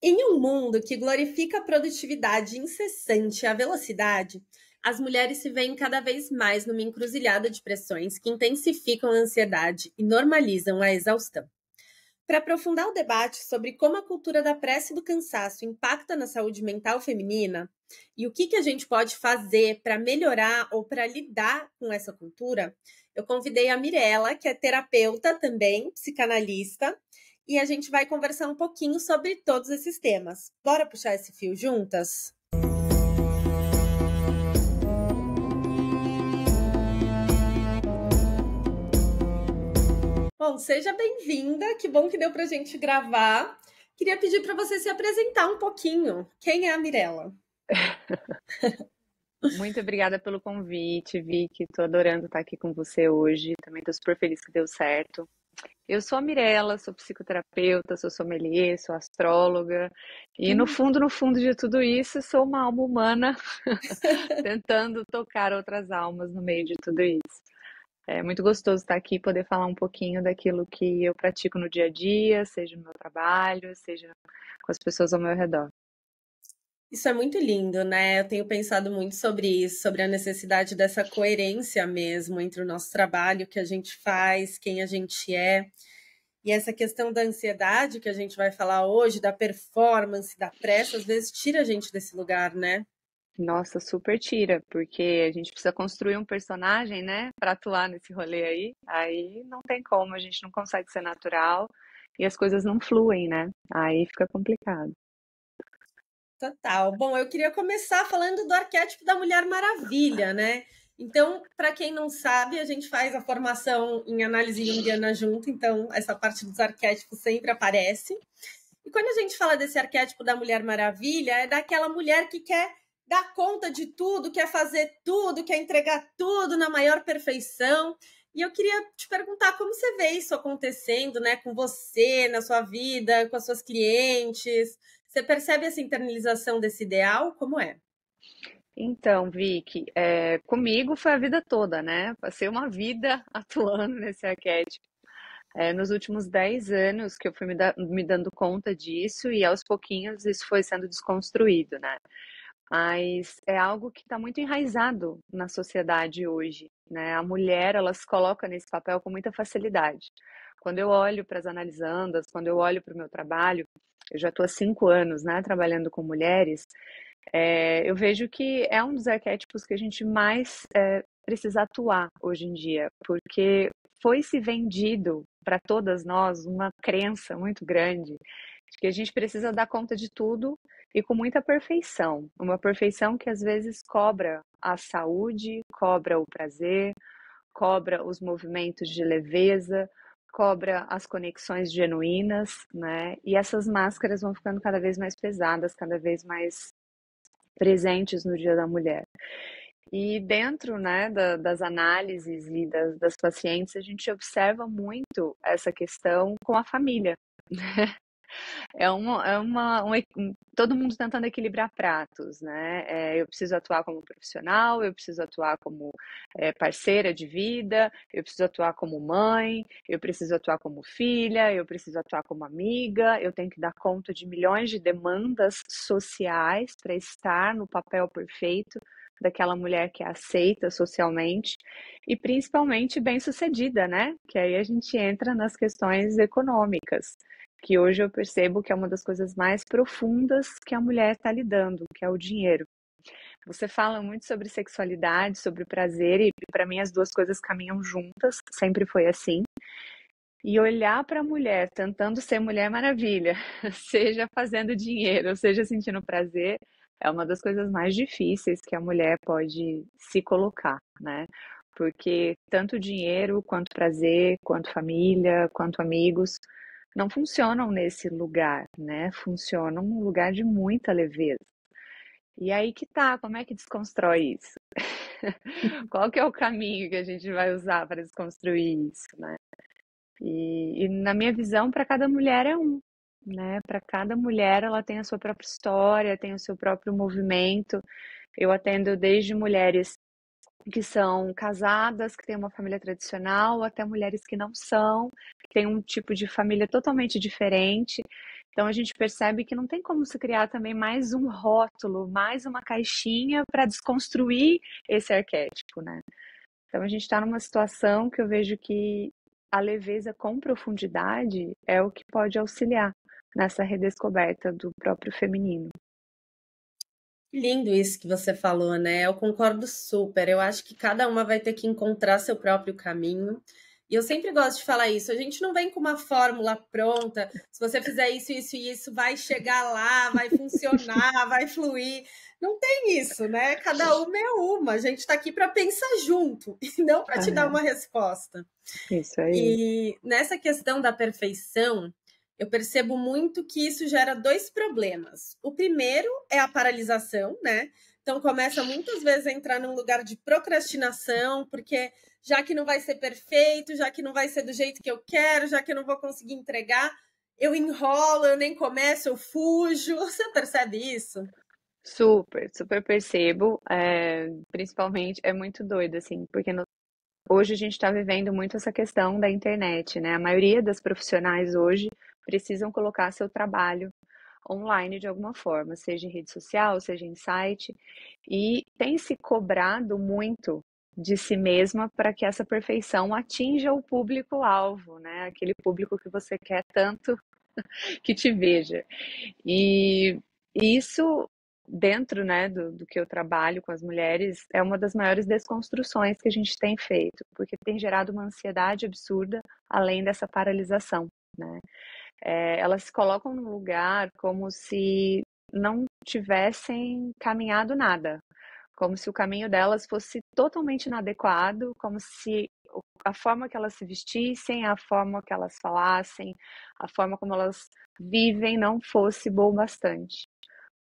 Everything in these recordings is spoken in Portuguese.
Em um mundo que glorifica a produtividade incessante e a velocidade, as mulheres se veem cada vez mais numa encruzilhada de pressões que intensificam a ansiedade e normalizam a exaustão. Para aprofundar o debate sobre como a cultura da pressa e do cansaço impacta na saúde mental feminina e o que a gente pode fazer para melhorar ou para lidar com essa cultura, eu convidei a Mirella, que é terapeuta também, psicanalista, e a gente vai conversar um pouquinho sobre todos esses temas. Bora puxar esse fio juntas? Bom, seja bem-vinda, que bom que deu para a gente gravar. Queria pedir para você se apresentar um pouquinho. Quem é a Mirella? Muito obrigada pelo convite, Vicky. Tô adorando estar aqui com você hoje. Também tô super feliz que deu certo. Eu sou a Mirella, sou psicoterapeuta, sou sommelier, sou astróloga. E no fundo de tudo isso, sou uma alma humana tentando tocar outras almas no meio de tudo isso. É muito gostoso estar aqui e poder falar um pouquinho daquilo que eu pratico no dia a dia, seja no meu trabalho, seja com as pessoas ao meu redor. Isso é muito lindo, né? Eu tenho pensado muito sobre isso, sobre a necessidade dessa coerência mesmo entre o nosso trabalho, o que a gente faz, quem a gente é. E essa questão da ansiedade que a gente vai falar hoje, da performance, da pressa, às vezes tira a gente desse lugar, né? Nossa, super tira, porque a gente precisa construir um personagem, né, para atuar nesse rolê aí. Aí não tem como, a gente não consegue ser natural e as coisas não fluem, né? Aí fica complicado. Total. Bom, eu queria começar falando do arquétipo da Mulher Maravilha, né? Então, para quem não sabe, a gente faz a formação em análise junguiana junto, então essa parte dos arquétipos sempre aparece. E quando a gente fala desse arquétipo da Mulher Maravilha, é daquela mulher que quer dar conta de tudo, quer fazer tudo, quer entregar tudo na maior perfeição. E eu queria te perguntar como você vê isso acontecendo, né, com você, na sua vida, com as suas clientes. Você percebe essa internalização desse ideal? Como é? Então, Vicky, comigo foi a vida toda, né? Passei uma vida atuando nesse arquétipo. Nos últimos 10 anos que eu fui me dando conta disso e aos pouquinhos isso foi sendo desconstruído, né? Mas é algo que está muito enraizado na sociedade hoje, né? A mulher, ela se coloca nesse papel com muita facilidade. Quando eu olho para as analisandas, quando eu olho para o meu trabalho, eu já estou há 5 anos, né, trabalhando com mulheres, eu vejo que é um dos arquétipos que a gente mais precisa atuar hoje em dia, porque foi se vendido para todas nós uma crença muito grande de que a gente precisa dar conta de tudo e com muita perfeição. Uma perfeição que às vezes cobra a saúde, cobra o prazer, cobra os movimentos de leveza, cobra as conexões genuínas, né? E essas máscaras vão ficando cada vez mais pesadas, cada vez mais presentes no Dia da Mulher. E dentro, né, das análises e das pacientes, a gente observa muito essa questão com a família. Todo mundo tentando equilibrar pratos, né? Eu preciso atuar como profissional, eu preciso atuar como parceira de vida, eu preciso atuar como mãe, eu preciso atuar como filha, eu preciso atuar como amiga, eu tenho que dar conta de milhões de demandas sociais para estar no papel perfeito daquela mulher que é aceita socialmente e principalmente bem-sucedida, né? Que aí a gente entra nas questões econômicas, que hoje eu percebo que é uma das coisas mais profundas que a mulher está lidando, que é o dinheiro. Você fala muito sobre sexualidade, sobre prazer, e para mim as duas coisas caminham juntas, sempre foi assim. E olhar para a mulher tentando ser Mulher Maravilha, seja fazendo dinheiro, seja sentindo prazer, é uma das coisas mais difíceis que a mulher pode se colocar, né? Porque tanto dinheiro, quanto prazer, quanto família, quanto amigos, não funcionam nesse lugar, né? Funcionam num lugar de muita leveza. E aí que tá, como é que desconstrói isso? Qual que é o caminho que a gente vai usar para desconstruir isso, né? E na minha visão, para cada mulher é um, né? Para cada mulher ela tem a sua própria história, tem o seu próprio movimento. Eu atendo desde mulheres que são casadas, que têm uma família tradicional, até mulheres que não são, que têm um tipo de família totalmente diferente. Então a gente percebe que não tem como se criar também mais um rótulo, mais uma caixinha para desconstruir esse arquétipo, né? Então a gente está numa situação que eu vejo que a leveza com profundidade é o que pode auxiliar nessa redescoberta do próprio feminino. Lindo isso que você falou, né? Eu concordo super. Eu acho que cada uma vai ter que encontrar seu próprio caminho. E eu sempre gosto de falar isso. A gente não vem com uma fórmula pronta. Se você fizer isso, isso e isso, vai chegar lá, vai funcionar, vai fluir. Não tem isso, né? Cada uma é uma. A gente está aqui para pensar junto e não para te dar uma resposta. Isso aí. E nessa questão da perfeição, eu percebo muito que isso gera dois problemas. O primeiro é a paralisação, né? Então começa muitas vezes a entrar num lugar de procrastinação, porque já que não vai ser perfeito, já que não vai ser do jeito que eu quero, já que eu não vou conseguir entregar, eu enrolo, eu nem começo, eu fujo. Você percebe isso? Super, super percebo. Principalmente, é muito doido, assim, porque hoje a gente está vivendo muito essa questão da internet, né? A maioria das profissionais hoje precisam colocar seu trabalho online de alguma forma, seja em rede social, seja em site, e tem se cobrado muito de si mesma para que essa perfeição atinja o público-alvo, né? Aquele público que você quer tanto que te veja. E isso, dentro, né, do que eu trabalho com as mulheres, é uma das maiores desconstruções que a gente tem feito, porque tem gerado uma ansiedade absurda, além dessa paralisação, né? Elas se colocam no lugar como se não tivessem caminhado nada, como se o caminho delas fosse totalmente inadequado, como se a forma que elas se vestissem, a forma que elas falassem, a forma como elas vivem não fosse bom bastante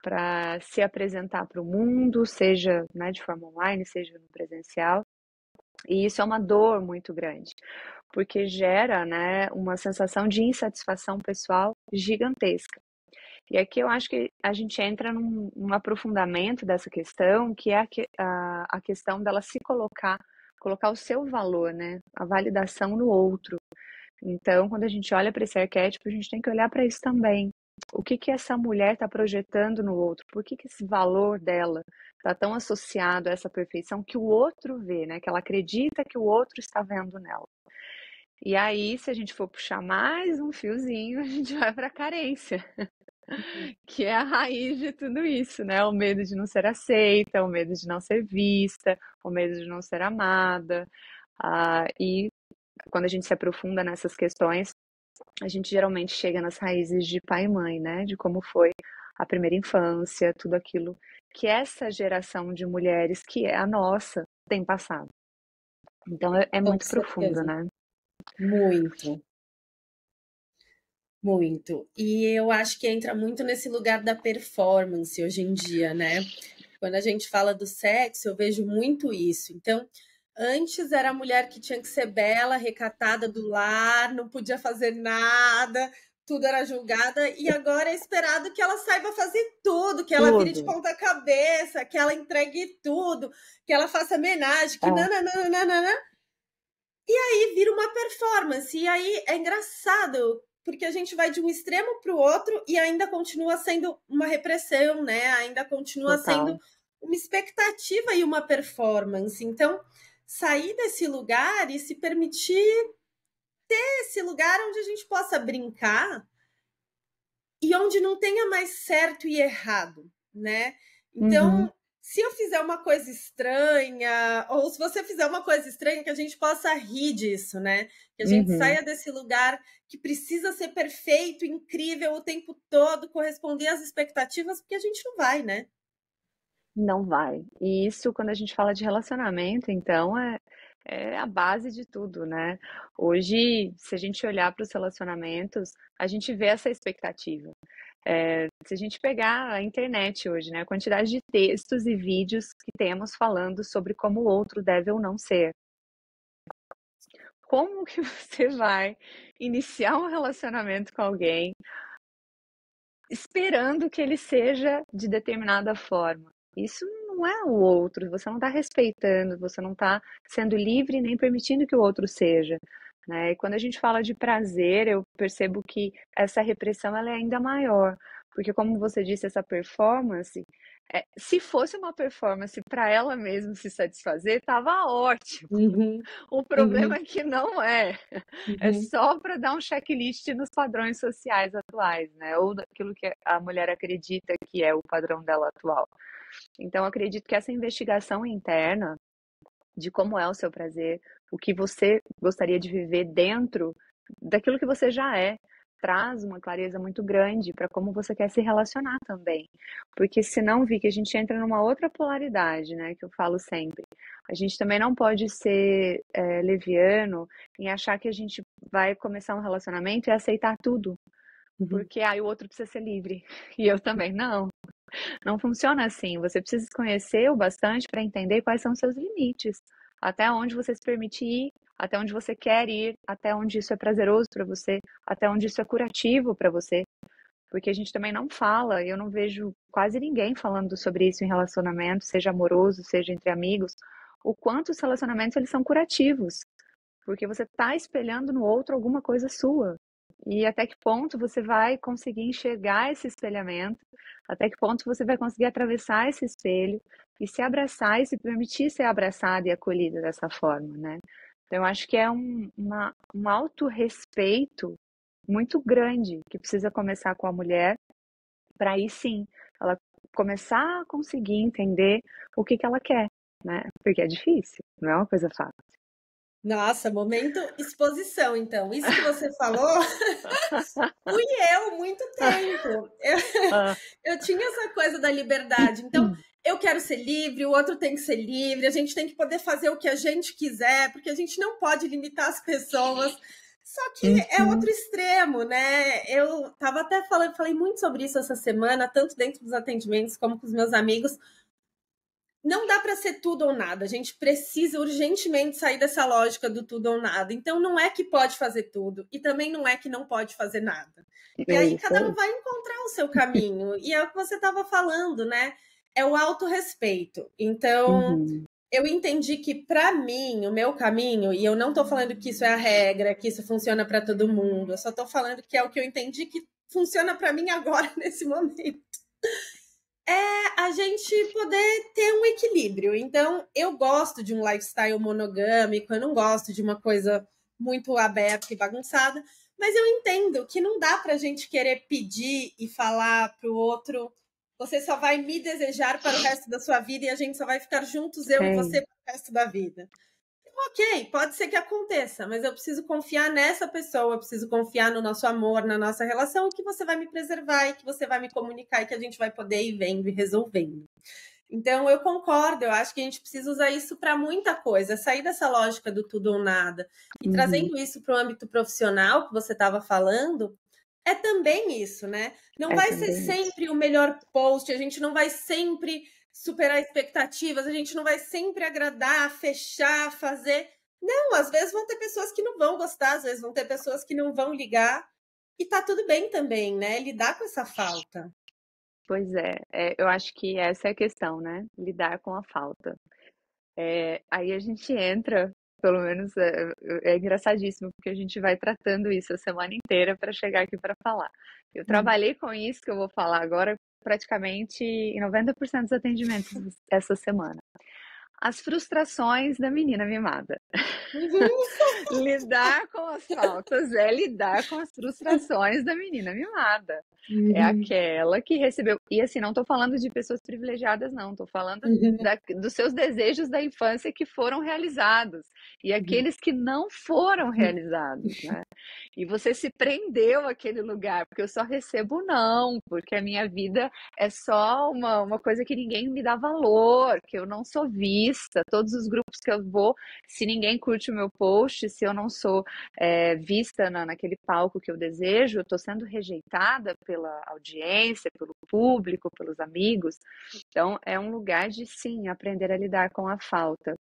para se apresentar para o mundo, seja, né, de forma online, seja no presencial. E isso é uma dor muito grande, porque gera, né, uma sensação de insatisfação pessoal gigantesca. E aqui eu acho que a gente entra num aprofundamento dessa questão, que é a questão dela se colocar o seu valor, né? A validação no outro. Então, quando a gente olha para esse arquétipo, a gente tem que olhar para isso também. O que que essa mulher está projetando no outro? Por que que esse valor dela está tão associado a essa perfeição que o outro vê, né? Que ela acredita que o outro está vendo nela. E aí, se a gente for puxar mais um fiozinho, a gente vai para a carência, que é a raiz de tudo isso, né? O medo de não ser aceita, o medo de não ser vista, o medo de não ser amada. E quando a gente se aprofunda nessas questões, a gente geralmente chega nas raízes de pai e mãe, né? De como foi a primeira infância, tudo aquilo que essa geração de mulheres, que é a nossa, tem passado. Então é Com muito profundo, certeza. né? Muito. Muito. E eu acho que entra muito nesse lugar da performance hoje em dia, né? Quando a gente fala do sexo, eu vejo muito isso. Então, antes era a mulher que tinha que ser bela, recatada do lar, não podia fazer nada, tudo era julgada, e agora é esperado que ela saiba fazer tudo, que ela vire de Tudo. ponta cabeça, que ela entregue tudo, que ela faça homenagem, que É, nananana. E vira uma performance. E aí é engraçado, porque a gente vai de um extremo para o outro e ainda continua sendo uma repressão, né? Ainda continua sendo total. uma expectativa e uma performance. Então, sair desse lugar e se permitir esse lugar onde a gente possa brincar e onde não tenha mais certo e errado, né? Uhum, Então, se eu fizer uma coisa estranha, ou se você fizer uma coisa estranha, que a gente possa rir disso, né? Que a gente uhum. saia desse lugar que precisa ser perfeito, incrível o tempo todo, corresponder às expectativas, porque a gente não vai, né? Não vai. E isso, quando a gente fala de relacionamento, então, é a base de tudo, né? Hoje, se a gente olhar para os relacionamentos, a gente vê essa expectativa. Se a gente pegar a internet hoje, né, a quantidade de textos e vídeos que temos falando sobre como o outro deve ou não ser. Como que você vai iniciar um relacionamento com alguém esperando que ele seja de determinada forma? Isso não é o outro, você não está respeitando, você não está sendo livre nem permitindo que o outro seja. né? E quando a gente fala de prazer, eu percebo que essa repressão ela é ainda maior, porque como você disse, essa performance, se fosse uma performance para ela mesma se satisfazer, tava ótimo. Uhum, O problema uhum, é que não é. É uhum, só para dar um checklist nos padrões sociais atuais, né? Ou daquilo que a mulher acredita que é o padrão dela atual. Então, eu acredito que essa investigação interna de como é o seu prazer, o que você gostaria de viver dentro daquilo que você já é, traz uma clareza muito grande para como você quer se relacionar também. Porque senão, Vi, que a gente entra numa outra polaridade, né, que eu falo sempre. A gente também não pode ser leviano em achar que a gente vai começar um relacionamento e aceitar tudo. uhum, Porque aí o outro precisa ser livre. E eu também. Não, não funciona assim. Você precisa se conhecer o bastante para entender quais são os seus limites, até onde você se permite ir, até onde você quer ir, até onde isso é prazeroso para você, até onde isso é curativo para você. Porque a gente também não fala, eu não vejo quase ninguém falando sobre isso em relacionamento, seja amoroso, seja entre amigos, o quanto os relacionamentos eles são curativos, porque você está espelhando no outro alguma coisa sua. E até que ponto você vai conseguir enxergar esse espelhamento, até que ponto você vai conseguir atravessar esse espelho e se abraçar e se permitir ser abraçada e acolhida dessa forma, né? Então, eu acho que é um autorrespeito muito grande que precisa começar com a mulher, para aí sim ela começar a conseguir entender o que ela quer, né? Porque é difícil, não é uma coisa fácil. Nossa, momento exposição, então. Isso que você falou, fui eu muito tempo. Ah, Eu tinha essa coisa da liberdade. Então, eu quero ser livre, o outro tem que ser livre, a gente tem que poder fazer o que a gente quiser, porque a gente não pode limitar as pessoas. Só que é outro uhum, extremo, né? Eu estava até falando, falei muito sobre isso essa semana, tanto dentro dos atendimentos como com os meus amigos. Não dá para ser tudo ou nada. A gente precisa urgentemente sair dessa lógica do tudo ou nada. Então, não é que pode fazer tudo e também não é que não pode fazer nada. E é aí, isso cada um aí. vai encontrar o seu caminho. E é o que você estava falando, né? É o autorrespeito. Então, Uhum, eu entendi que, para mim, o meu caminho, e eu não estou falando que isso é a regra, que isso funciona para todo mundo, eu só estou falando que é o que eu entendi que funciona para mim agora, nesse momento a gente poder ter um equilíbrio. Então, eu gosto de um lifestyle monogâmico, eu não gosto de uma coisa muito aberta e bagunçada, mas eu entendo que não dá para a gente querer pedir e falar para o outro: você só vai me desejar para o resto da sua vida e a gente só vai ficar juntos, eu e você, sim, para o resto da vida. Ok, pode ser que aconteça, mas eu preciso confiar nessa pessoa, eu preciso confiar no nosso amor, na nossa relação, que você vai me preservar e que você vai me comunicar e que a gente vai poder ir vendo e resolvendo. Então, eu concordo, eu acho que a gente precisa usar isso para muita coisa, sair dessa lógica do tudo ou nada. E uhum, trazendo isso para o âmbito profissional que você estava falando, é também isso, né? Não é vai ser também isso. sempre o melhor post, a gente não vai sempre superar expectativas, a gente não vai sempre agradar, fechar, fazer. Não, às vezes vão ter pessoas que não vão gostar, às vezes vão ter pessoas que não vão ligar. E tá tudo bem também, né? Lidar com essa falta. Pois eu acho que essa é a questão, né? Lidar com a falta. Aí a gente entra, pelo menos é engraçadíssimo, porque a gente vai tratando isso a semana inteira para chegar aqui para falar. Eu trabalhei com isso que eu vou falar agora praticamente em 90% dos atendimentos essa semana. As frustrações da menina mimada. Uhum. Lidar com as faltas é lidar com as frustrações da menina mimada. É Uhum. aquela que recebeu. E assim, não estou falando de pessoas privilegiadas, não. Estou falando Uhum. dos seus desejos da infância que foram realizados. E Uhum. aqueles que não foram realizados, né? E você se prendeu àquele lugar, porque eu só recebo não, porque a minha vida é só uma coisa que ninguém me dá valor, que eu não sou vista. Todos os grupos que eu vou, se ninguém curte o meu post, se eu não sou vista naquele palco que eu desejo, eu estou sendo rejeitada pela audiência, pelo público, pelos amigos. Então, é um lugar de, sim, aprender a lidar com a falta.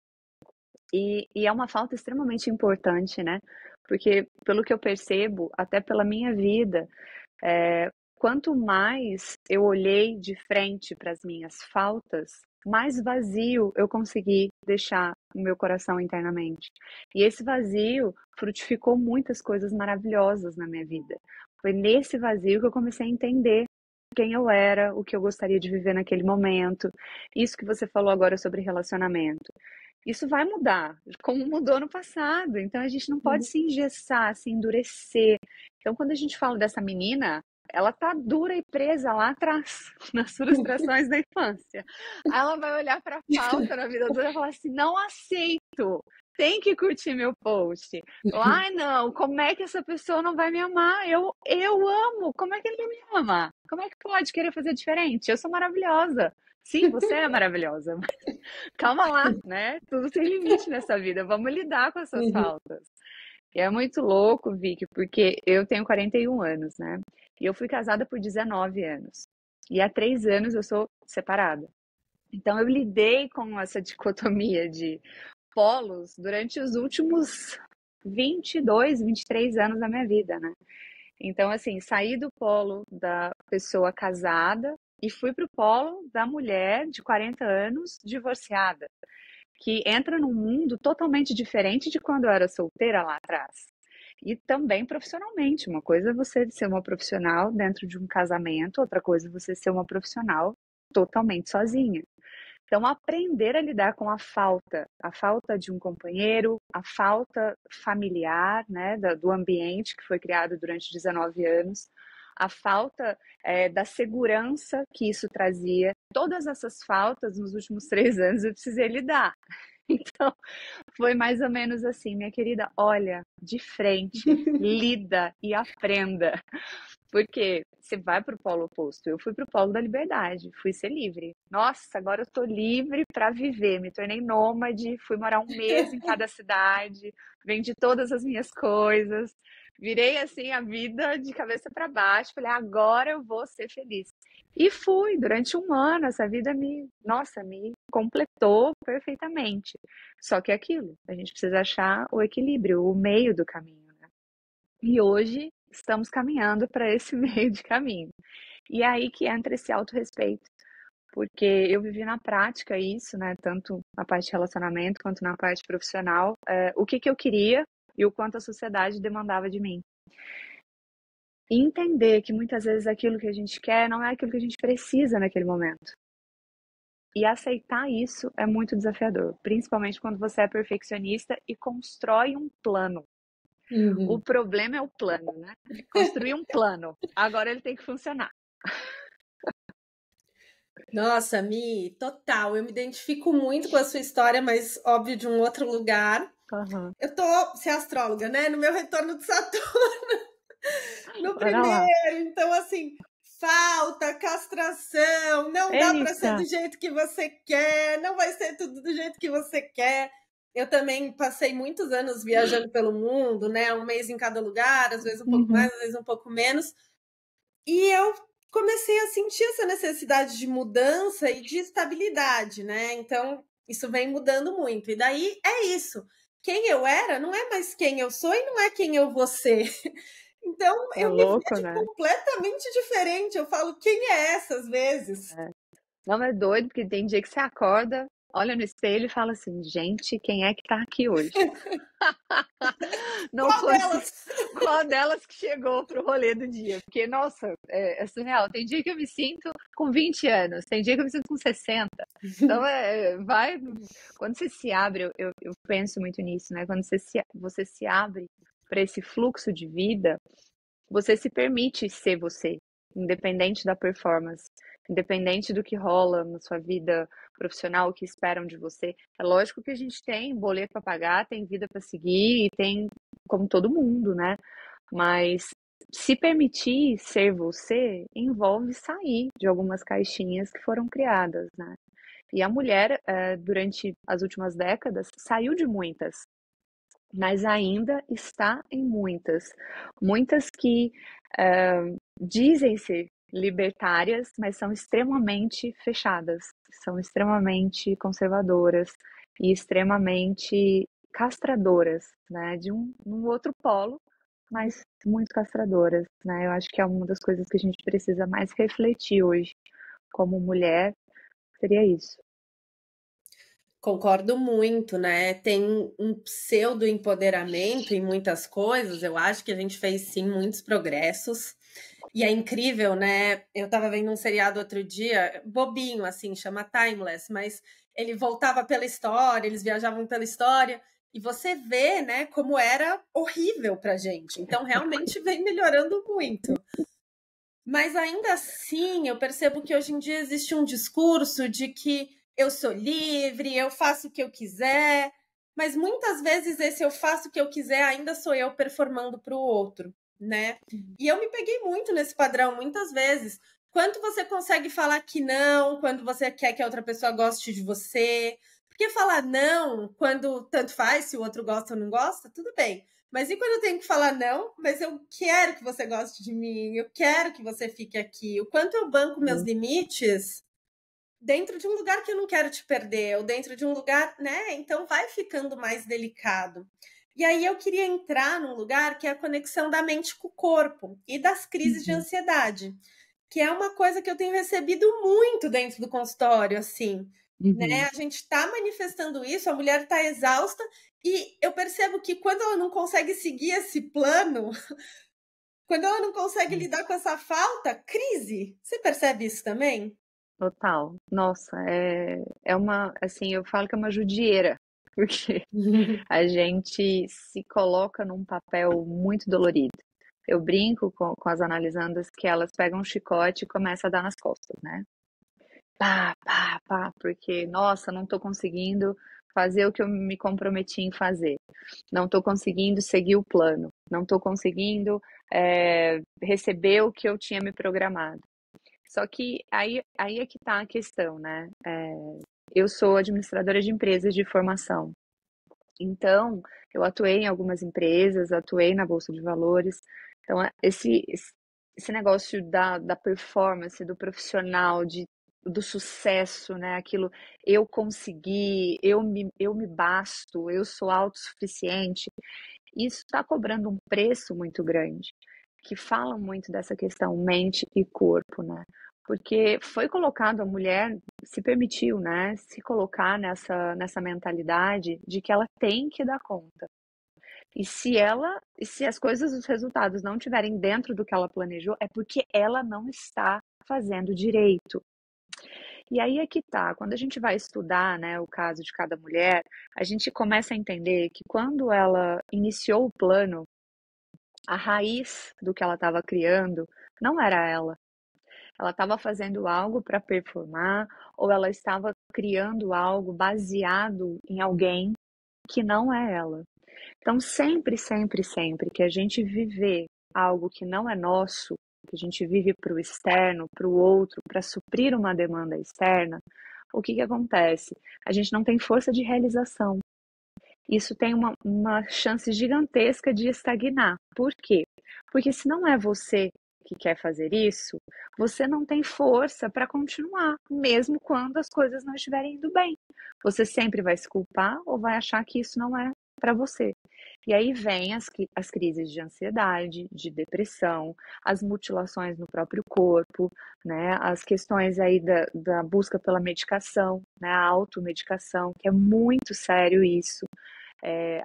E é uma falta extremamente importante, né? Porque, pelo que eu percebo, até pela minha vida, quanto mais eu olhei de frente para as minhas faltas, mais vazio eu consegui deixar o meu coração internamente. E esse vazio frutificou muitas coisas maravilhosas na minha vida. Foi nesse vazio que eu comecei a entender quem eu era, o que eu gostaria de viver naquele momento. Isso que você falou agora sobre relacionamento. Isso vai mudar, como mudou no passado. Então a gente não pode Uhum. se engessar, se endurecer. Então quando a gente fala dessa menina, ela tá dura e presa lá atrás, nas frustrações da infância. Aí ela vai olhar para a falta na vida adulta e falar assim: não aceito, tem que curtir meu post. Ai, não, como é que essa pessoa não vai me amar? Eu amo, como é que ele não me ama? Como é que pode querer fazer diferente? Eu sou maravilhosa. Sim, você é maravilhosa, mas calma lá, né? Tudo tem limite nessa vida. Vamos lidar com essas Uhum. faltas. E é muito louco, Vicky, porque eu tenho 41 anos, né? E eu fui casada por 19 anos. E há 3 anos eu sou separada. Então eu lidei com essa dicotomia de polos durante os últimos 22, 23 anos da minha vida, né? Então, assim, saí do polo da pessoa casada e fui pro polo da mulher de 40 anos divorciada, que entra num mundo totalmente diferente de quando eu era solteira lá atrás. E também profissionalmente. Uma coisa é você ser uma profissional dentro de um casamento, outra coisa é você ser uma profissional totalmente sozinha. Então, aprender a lidar com a falta de um companheiro, a falta familiar, né, do ambiente que foi criado durante 19 anos, a falta da segurança que isso trazia, todas essas faltas nos últimos 3 anos eu precisei lidar. Então, foi mais ou menos assim, minha querida, olha, de frente, lida e aprenda. Porque você vai para o polo oposto. Eu fui para o polo da liberdade, fui ser livre. Nossa, agora eu estou livre para viver. Me tornei nômade, fui morar 1 mês em cada cidade, vendi todas as minhas coisas, virei assim a vida de cabeça para baixo. Falei, agora eu vou ser feliz. E fui, durante 1 ano, essa vida me completou perfeitamente. Só que é aquilo, a gente precisa achar o equilíbrio, o meio do caminho, né? E hoje estamos caminhando para esse meio de caminho. E é aí que entra esse autorrespeito, porque eu vivi na prática isso, né? Tanto na parte de relacionamento quanto na parte profissional, o que eu queria e o quanto a sociedade demandava de mim. E entender que muitas vezes aquilo que a gente quer não é aquilo que a gente precisa naquele momento. E aceitar isso é muito desafiador, principalmente quando você é perfeccionista e constrói um plano. O Uhum. problema é o plano, né? Construir um plano. Agora ele tem que funcionar. Nossa, Mi, total. Eu me identifico muito com a sua história, mas óbvio de um outro lugar. Aham. Eu tô, ser astróloga, né? No meu retorno de Saturno, no Bora lá. primeiro. Então, assim, falta, castração, não dá para ser Eita. do jeito que você quer, não vai ser tudo do jeito que você quer. Eu também passei muitos anos viajando pelo mundo, né? 1 mês em cada lugar, às vezes um pouco Uhum. mais, às vezes um pouco menos. E eu comecei a sentir essa necessidade de mudança e de estabilidade, né? Então, isso vem mudando muito. E daí é isso. Quem eu era não é mais quem eu sou e não é quem eu vou ser. Então, É eu me louco, vejo né? completamente diferente. Eu falo, quem é essa às vezes? É. Não é doido, porque tem dia que você acorda, olha no espelho e fala assim, gente, quem é que tá aqui hoje? Não Qual fosse delas? qual delas que chegou pro rolê do dia. Porque, nossa, é surreal. Tem dia que eu me sinto com 20 anos, tem dia que eu me sinto com 60. Então, vai. Quando você se abre, eu penso muito nisso, né? Quando você se abre para esse fluxo de vida, você se permite ser você, independente da performance, independente do que rola na sua vida profissional, o que esperam de você. É lógico que a gente tem boleto para pagar, tem vida para seguir e tem como todo mundo, né? Mas se permitir ser você envolve sair de algumas caixinhas que foram criadas, né? E a mulher, durante as últimas décadas, saiu de muitas, mas ainda está em muitas. Muitas que dizem ser libertárias, mas são extremamente fechadas, são extremamente conservadoras e extremamente castradoras, né? De um outro polo, mas muito castradoras, né? Eu acho que é uma das coisas que a gente precisa mais refletir hoje como mulher, seria isso. Concordo muito, né? Tem um pseudo empoderamento em muitas coisas. Eu acho que a gente fez sim muitos progressos. E é incrível, né? Eu tava vendo um seriado outro dia, bobinho, assim, chama Timeless, mas ele voltava pela história, eles viajavam pela história, e você vê, né, como era horrível pra gente. Então, realmente vem melhorando muito. Mas ainda assim, eu percebo que hoje em dia existe um discurso de que eu sou livre, eu faço o que eu quiser, mas muitas vezes esse eu faço o que eu quiser ainda sou eu performando para o outro, né? E eu me peguei muito nesse padrão muitas vezes. Quanto você consegue falar que não, quando você quer que a outra pessoa goste de você? Porque falar não, quando tanto faz, se o outro gosta ou não gosta, tudo bem. Mas e quando eu tenho que falar não? Mas eu quero que você goste de mim, eu quero que você fique aqui. O quanto eu banco meus limites dentro de um lugar que eu não quero te perder, ou dentro de um lugar, né? Então vai ficando mais delicado. E aí eu queria entrar num lugar que é a conexão da mente com o corpo e das crises de Uhum, ansiedade, que é uma coisa que eu tenho recebido muito dentro do consultório, assim, né? uhum. A gente está manifestando isso, a mulher está exausta, e eu percebo que quando ela não consegue seguir esse plano, quando ela não consegue lidar com essa falta, crise. Você percebe isso também? Total. Nossa, é uma, assim, eu falo que é uma judieira, porque a gente se coloca num papel muito dolorido. Eu brinco com as analisandas que elas pegam um chicote e começam a dar nas costas, né? Pá, pá, pá, porque, nossa, não tô conseguindo fazer o que eu me comprometi em fazer. Não tô conseguindo seguir o plano. Não tô conseguindo, receber o que eu tinha me programado. Só que aí é que tá a questão, né? Eu sou administradora de empresas de formação. Então, eu atuei em algumas empresas, atuei na Bolsa de Valores. Então, esse negócio da performance, do profissional, do sucesso, né? Aquilo, eu consegui, eu me basto, eu sou autossuficiente. Isso está cobrando um preço muito grande, que fala muito dessa questão mente e corpo, né? Porque foi colocado, a mulher se permitiu, né, se colocar nessa mentalidade de que ela tem que dar conta. E se as coisas, os resultados não estiverem dentro do que ela planejou, é porque ela não está fazendo direito. E aí é que tá, quando a gente vai estudar, né, o caso de cada mulher, a gente começa a entender que quando ela iniciou o plano, a raiz do que ela estava criando não era ela. Ela estava fazendo algo para performar, ou ela estava criando algo baseado em alguém que não é ela. Então, sempre, sempre, sempre que a gente viver algo que não é nosso, que a gente vive para o externo, para o outro, para suprir uma demanda externa, o que acontece? A gente não tem força de realização. Isso tem uma chance gigantesca de estagnar. Por quê? Porque se não é você que quer fazer isso, você não tem força para continuar, mesmo quando as coisas não estiverem indo bem. Você sempre vai se culpar ou vai achar que isso não é para você. E aí vem as crises de ansiedade, de depressão, as mutilações no próprio corpo, né? As questões aí da busca pela medicação, né? A automedicação, que é muito sério isso.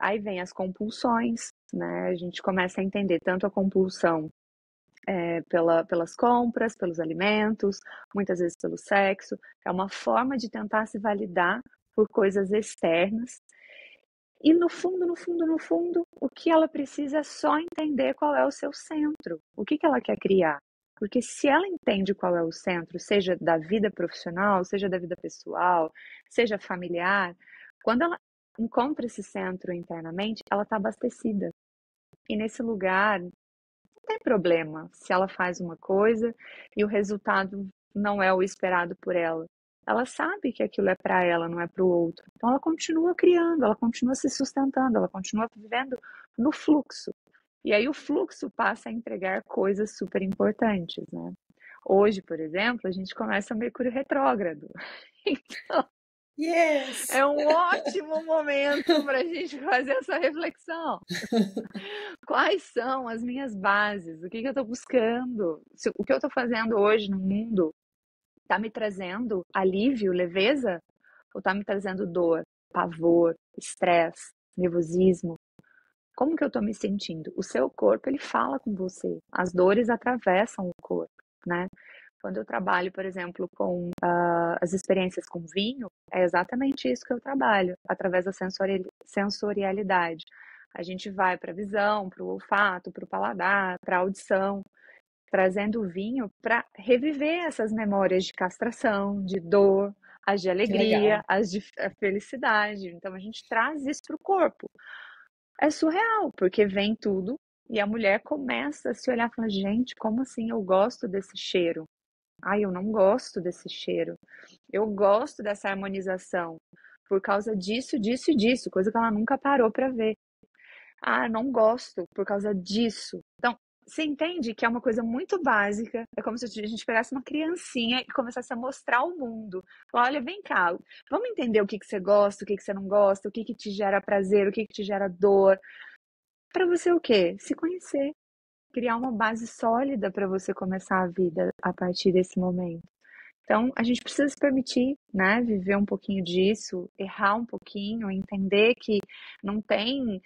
Aí vem as compulsões, né? A gente começa a entender tanto a compulsão pelas compras, pelos alimentos, muitas vezes pelo sexo. É uma forma de tentar se validar por coisas externas. E no fundo, no fundo, no fundo, o que ela precisa é só entender qual é o seu centro, o que ela quer criar. Porque se ela entende qual é o centro, seja da vida profissional, seja da vida pessoal, seja familiar, quando ela encontra esse centro internamente, ela está abastecida. E nesse lugar, não tem problema se ela faz uma coisa e o resultado não é o esperado por ela. Ela sabe que aquilo é para ela, não é para o outro. Então ela continua criando, ela continua se sustentando, ela continua vivendo no fluxo. E aí o fluxo passa a entregar coisas super importantes, né? Hoje, por exemplo, a gente começa o Mercúrio retrógrado. Então, Yes! é um ótimo momento para a gente fazer essa reflexão. Quais são as minhas bases? O que eu estou buscando? O que eu estou fazendo hoje no mundo está me trazendo alívio, leveza? ou tá me trazendo dor, pavor, estresse, nervosismo? Como que eu tô me sentindo? O seu corpo, ele fala com você. As dores atravessam o corpo, né? Quando eu trabalho, por exemplo, com as experiências com vinho, é exatamente isso que eu trabalho, através da sensorialidade. A gente vai para a visão, para o olfato, para o paladar, para a audição, trazendo o vinho para reviver essas memórias de castração, de dor, as de Que legal. alegria, as de felicidade. Então a gente traz isso para o corpo. É surreal, porque vem tudo e a mulher começa a se olhar e falar, gente, como assim eu gosto desse cheiro? Ai, eu não gosto desse cheiro. Eu gosto dessa harmonização por causa disso, disso e disso, coisa que ela nunca parou para ver. Ah, não gosto por causa disso. Então, você entende que é uma coisa muito básica. É como se a gente pegasse uma criancinha e começasse a mostrar ao mundo. Falar, olha, vem cá, vamos entender o que que você gosta, o que que você não gosta, o que que te gera prazer, o que que te gera dor. Para você o quê? Se conhecer, criar uma base sólida para você começar a vida a partir desse momento. Então, a gente precisa se permitir, né, viver um pouquinho disso, errar um pouquinho, entender que não tem,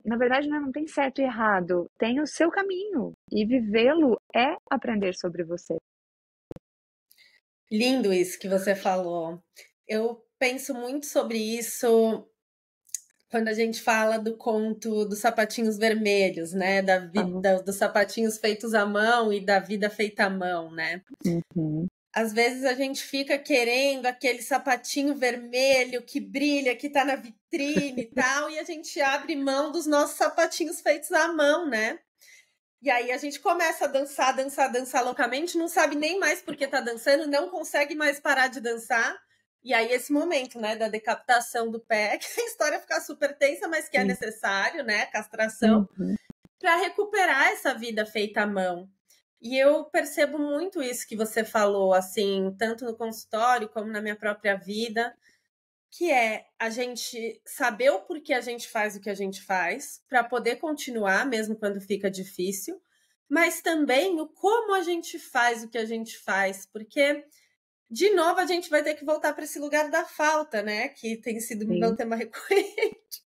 na verdade, né, não tem certo e errado, tem o seu caminho, e vivê-lo é aprender sobre você. Lindo isso que você falou. Eu penso muito sobre isso quando a gente fala do conto dos sapatinhos vermelhos, né? Uhum. Dos sapatinhos feitos à mão e da vida feita à mão, né? Uhum. Às vezes a gente fica querendo aquele sapatinho vermelho que brilha, que tá na vitrine e tal, e a gente abre mão dos nossos sapatinhos feitos à mão, né? E aí a gente começa a dançar, dançar, dançar loucamente, não sabe nem mais por que tá dançando, não consegue mais parar de dançar. E aí esse momento, né, da decapitação do pé, que a história fica super tensa, mas que é Sim. necessário, né, castração, Uhum. para recuperar essa vida feita à mão. E eu percebo muito isso que você falou, assim, tanto no consultório como na minha própria vida, que é a gente saber o porquê a gente faz o que a gente faz, para poder continuar, mesmo quando fica difícil, mas também o como a gente faz o que a gente faz, porque, de novo, a gente vai ter que voltar para esse lugar da falta, né? Que tem sido meu Sim. tema recorrente.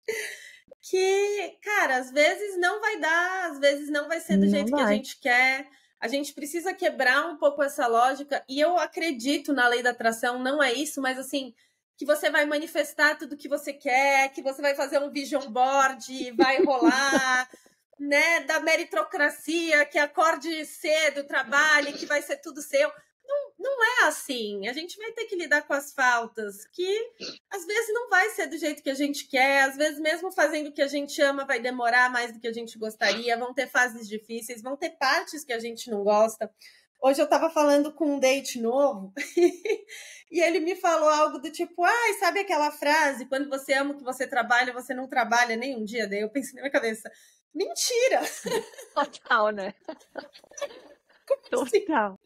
Que, cara, às vezes não vai dar, às vezes não vai ser do Não jeito que a vai. gente quer. A gente precisa quebrar um pouco essa lógica. E eu acredito na lei da atração, não é isso, mas assim, que você vai manifestar tudo que você quer, que você vai fazer um vision board, vai rolar, né? Da meritocracia, que acorde cedo, trabalhe, que vai ser tudo seu. Não é assim. A gente vai ter que lidar com as faltas, que às vezes não vai ser do jeito que a gente quer, às vezes mesmo fazendo o que a gente ama vai demorar mais do que a gente gostaria, vão ter fases difíceis, vão ter partes que a gente não gosta. Hoje eu estava falando com um date novo e ele me falou algo do tipo, ai, sabe aquela frase, quando você ama o que você trabalha, você não trabalha nem um dia? Daí eu pensei na minha cabeça, mentira! Total, né? Como assim? Total.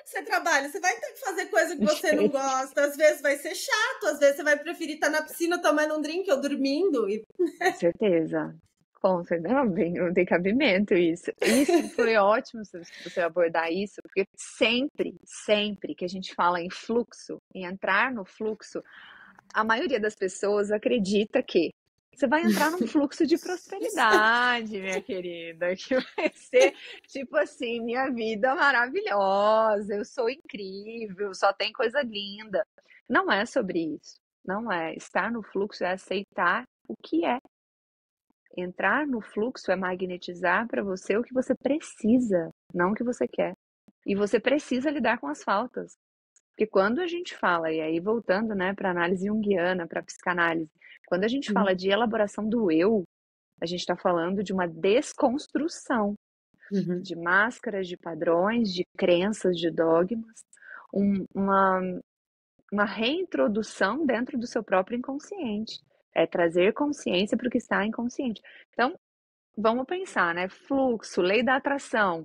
Você trabalha, você vai ter que fazer coisa que você não Gente, gosta, às vezes vai ser chato, às vezes você vai preferir estar na piscina tomando um drink ou dormindo. E... com certeza. Com certeza. Não tem cabimento isso. Isso foi ótimo você abordar isso, porque sempre que a gente fala em fluxo, em entrar no fluxo, a maioria das pessoas acredita que você vai entrar num fluxo de prosperidade, minha querida, que vai ser tipo assim, minha vida maravilhosa, eu sou incrível, só tem coisa linda. Não é sobre isso. Não é. Estar no fluxo é aceitar o que é. Entrar no fluxo é magnetizar para você o que você precisa, não o que você quer. E você precisa lidar com as faltas. Porque quando a gente fala, e aí voltando, né, para análise junguiana, para psicanálise, quando a gente fala de elaboração do eu, a gente está falando de uma desconstrução Uhum. de máscaras, de padrões, de crenças, de dogmas, uma reintrodução dentro do seu próprio inconsciente. É trazer consciência para o que está inconsciente. Então, vamos pensar, né? Fluxo, lei da atração.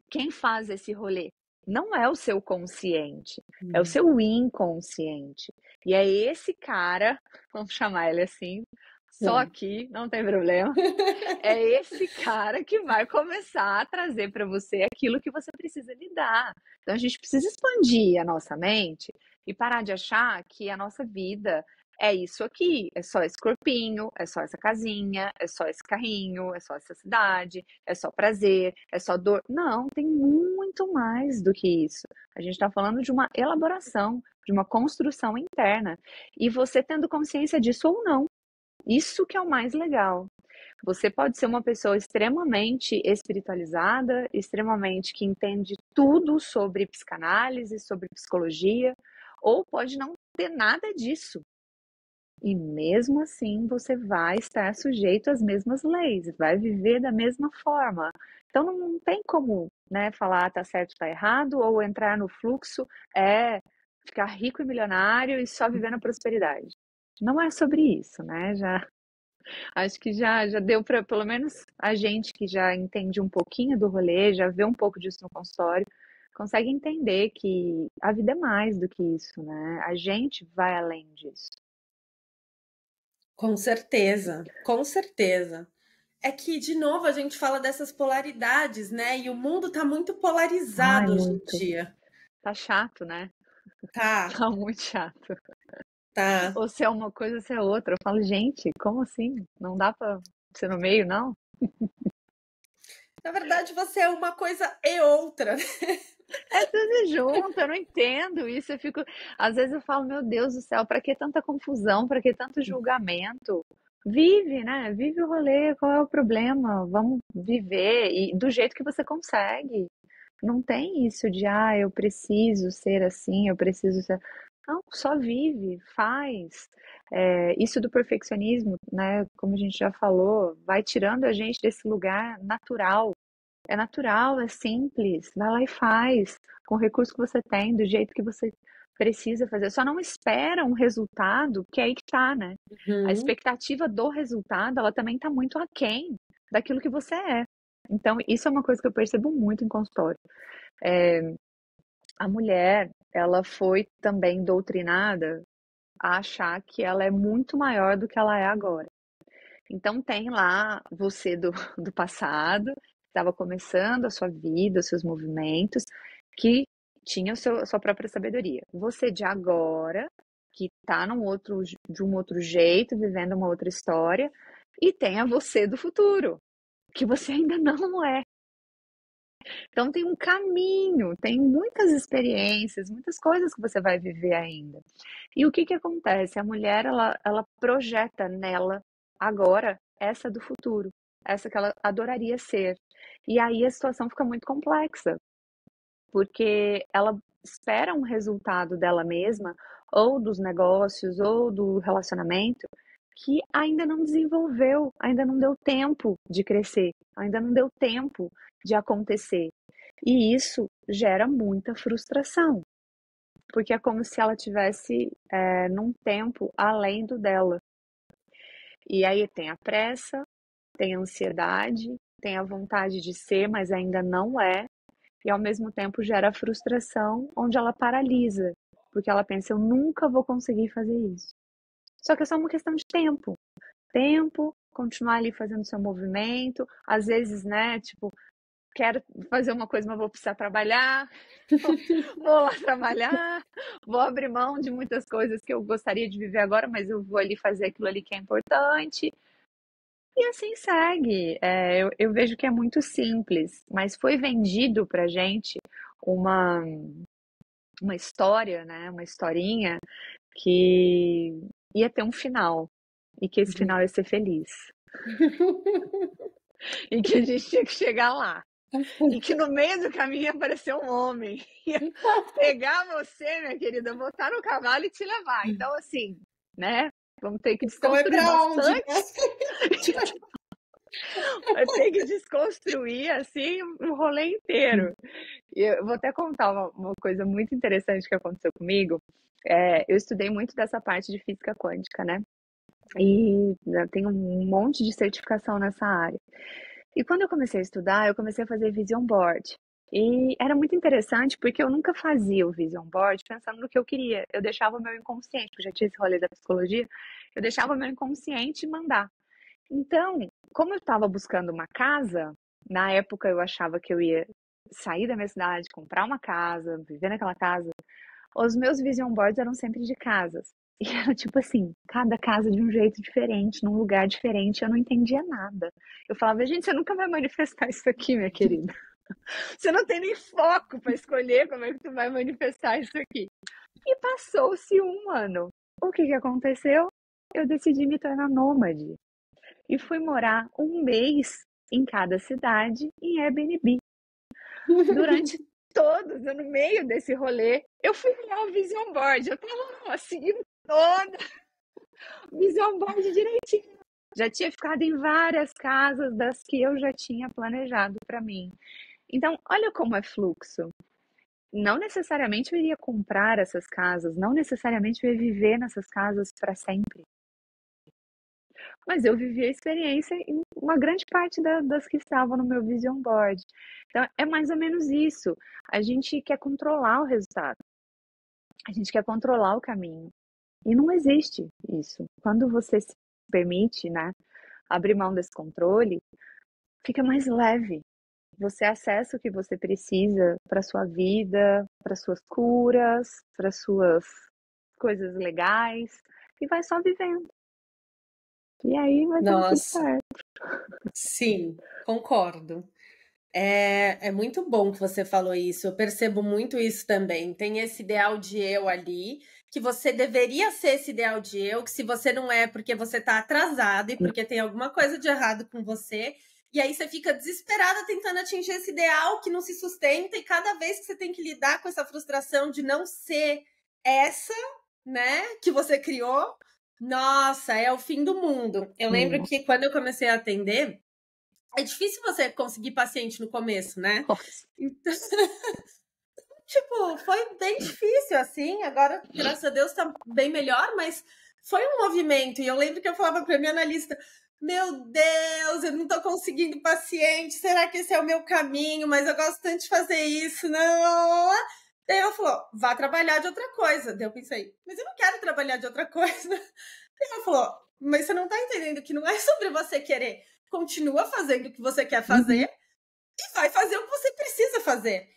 Quem faz esse rolê? Não é o seu consciente, é o seu inconsciente. E é esse cara, vamos chamar ele assim, só aqui, não tem problema. É esse cara que vai começar a trazer para você aquilo que você precisa lidar. Então a gente precisa expandir a nossa mente E parar de achar que a nossa vida é isso aqui, é só esse corpinho, é só essa casinha, é só esse carrinho, é só essa cidade, é só prazer, é só dor. Não, tem muito mais do que isso. A gente está falando de uma elaboração, de uma construção interna. E você tendo consciência disso ou não. Isso que é o mais legal. Você pode ser uma pessoa extremamente espiritualizada, extremamente que entende tudo sobre psicanálise, sobre psicologia, ou pode não ter nada disso. E mesmo assim você vai estar sujeito às mesmas leis, vai viver da mesma forma. Então não tem como, né, falar tá certo, tá errado, ou entrar no fluxo é ficar rico e milionário e só viver na prosperidade. Não é sobre isso, né? Já acho que já deu para, pelo menos a gente que já entende um pouquinho do rolê, já vê um pouco disso no consultório, consegue entender que a vida é mais do que isso, né? A gente vai além disso. Com certeza, com certeza. É que, de novo, a gente fala dessas polaridades, né? E o mundo tá muito Ai, polarizado hoje em muito. dia. Tá chato, né? Tá, Tá muito chato. tá. Ou se é uma coisa, ou se é outra. Eu falo, gente, como assim? Não dá pra ser no meio, não? Na verdade, você é uma coisa e outra. É tudo junto, eu não entendo isso. Eu fico, às vezes eu falo, meu Deus do céu, pra que tanta confusão? Pra que tanto julgamento? Vive, né? Vive o rolê, qual é o problema? Vamos viver e do jeito que você consegue. Não tem isso de, eu preciso ser assim, eu preciso ser. Não, só vive, faz. Isso do perfeccionismo, né? Como a gente já falou, vai tirando a gente desse lugar natural. É natural, é simples. Vai lá e faz, com o recurso que você tem, do jeito que você precisa fazer. Só não espera um resultado, que é aí que tá, né? A Uhum. expectativa do resultado, ela também tá muito aquém daquilo que você é. Então, isso é uma coisa que eu percebo muito em consultório. A mulher, ela foi também doutrinada a achar que ela é muito maior do que ela é agora. Então tem lá você do passado, estava começando a sua vida, os seus movimentos, que tinha a sua própria sabedoria. Você de agora, que está de um outro jeito, vivendo uma outra história, e tem a você do futuro, que você ainda não é. Então tem um caminho, tem muitas experiências, muitas coisas que você vai viver ainda. E o que que acontece? A mulher, ela projeta nela agora essa do futuro, essa que ela adoraria ser. E aí a situação fica muito complexa, porque ela espera um resultado dela mesma, ou dos negócios, ou do relacionamento, que ainda não desenvolveu, ainda não deu tempo de crescer, ainda não deu tempo de acontecer. E isso gera muita frustração, porque é como se ela tivesse num tempo além do dela. E aí tem a pressa, tem a ansiedade, tem a vontade de ser, mas ainda não é, e ao mesmo tempo gera frustração, onde ela paralisa, porque ela pensa, eu nunca vou conseguir fazer isso. Só que é só uma questão de tempo. Tempo, continuar ali fazendo seu movimento, às vezes, né, tipo, quero fazer uma coisa, mas vou precisar trabalhar, vou lá trabalhar, vou abrir mão de muitas coisas que eu gostaria de viver agora, mas eu vou ali fazer aquilo ali que é importante. E assim segue. Eu vejo que é muito simples, mas foi vendido pra gente uma, uma história, né? Uma historinha que ia ter um final. E que esse final ia ser feliz. E que a gente tinha que chegar lá. E que no meio do caminho ia aparecer um homem. Ia pegar você, minha querida, botar no cavalo e te levar. Então, assim, né? Vamos ter que Então é desconstruir para onde, né? bastante. Vai ter que desconstruir, assim, o rolê inteiro. E eu vou até contar uma coisa muito interessante que aconteceu comigo. Eu estudei muito dessa parte de física quântica, né? E eu tenho um monte de certificação nessa área. E quando eu comecei a estudar, eu comecei a fazer vision board. E era muito interessante porque eu nunca fazia o vision board pensando no que eu queria. Eu deixava o meu inconsciente, eu já tinha esse rolê da psicologia, eu deixava o meu inconsciente mandar. Então, como eu estava buscando uma casa, na época eu achava que eu ia sair da minha cidade, comprar uma casa, viver naquela casa. Os meus vision boards eram sempre de casas. E era tipo assim, cada casa de um jeito diferente, num lugar diferente, eu não entendia nada. Eu falava, gente, você nunca vai manifestar isso aqui, minha querida. Você não tem nem foco para escolher como é que tu vai manifestar isso aqui. E passou-se um ano. O que aconteceu? Eu decidi me tornar nômade. E fui morar um mês em cada cidade em Airbnb. Durante todos, no meio desse rolê, eu fui olhar o Vision Board. Eu tava assim, toda o Vision Board direitinho. Já tinha ficado em várias casas das que eu já tinha planejado para mim. Então, olha como é fluxo. Não necessariamente eu iria comprar essas casas, não necessariamente eu ia viver nessas casas para sempre. Mas eu vivi a experiência em uma grande parte das que estavam no meu vision board. Então, é mais ou menos isso. A gente quer controlar o resultado. A gente quer controlar o caminho. E não existe isso. Quando você se permite, né, abrir mão desse controle, fica mais leve. Você acessa o que você precisa para sua vida, para suas curas, para suas coisas legais e vai só vivendo. E aí vai dando tudo Nossa, certo. sim, concordo. É muito bom que você falou isso. Eu percebo muito isso também. Tem esse ideal de eu ali, que você deveria ser esse ideal de eu, que se você não é porque você tá atrasado e porque tem alguma coisa de errado com você. E aí você fica desesperada tentando atingir esse ideal que não se sustenta, e cada vez que você tem que lidar com essa frustração de não ser essa, né, que você criou, nossa, é o fim do mundo. Eu lembro que quando eu comecei a atender, é difícil você conseguir paciente no começo, né? Nossa. Então, tipo, foi bem difícil, assim. Agora, graças a Deus, tá bem melhor, mas foi um movimento. E eu lembro que eu falava pra minha analista: Meu Deus, eu não tô conseguindo paciente. Será que esse é o meu caminho? Mas eu gosto tanto de fazer isso. Não. Daí ela falou: Vá trabalhar de outra coisa. Daí eu pensei: Mas eu não quero trabalhar de outra coisa. Daí ela falou: Mas você não tá entendendo que não é sobre você querer. Continua fazendo o que você quer fazer e vai fazer o que você precisa fazer.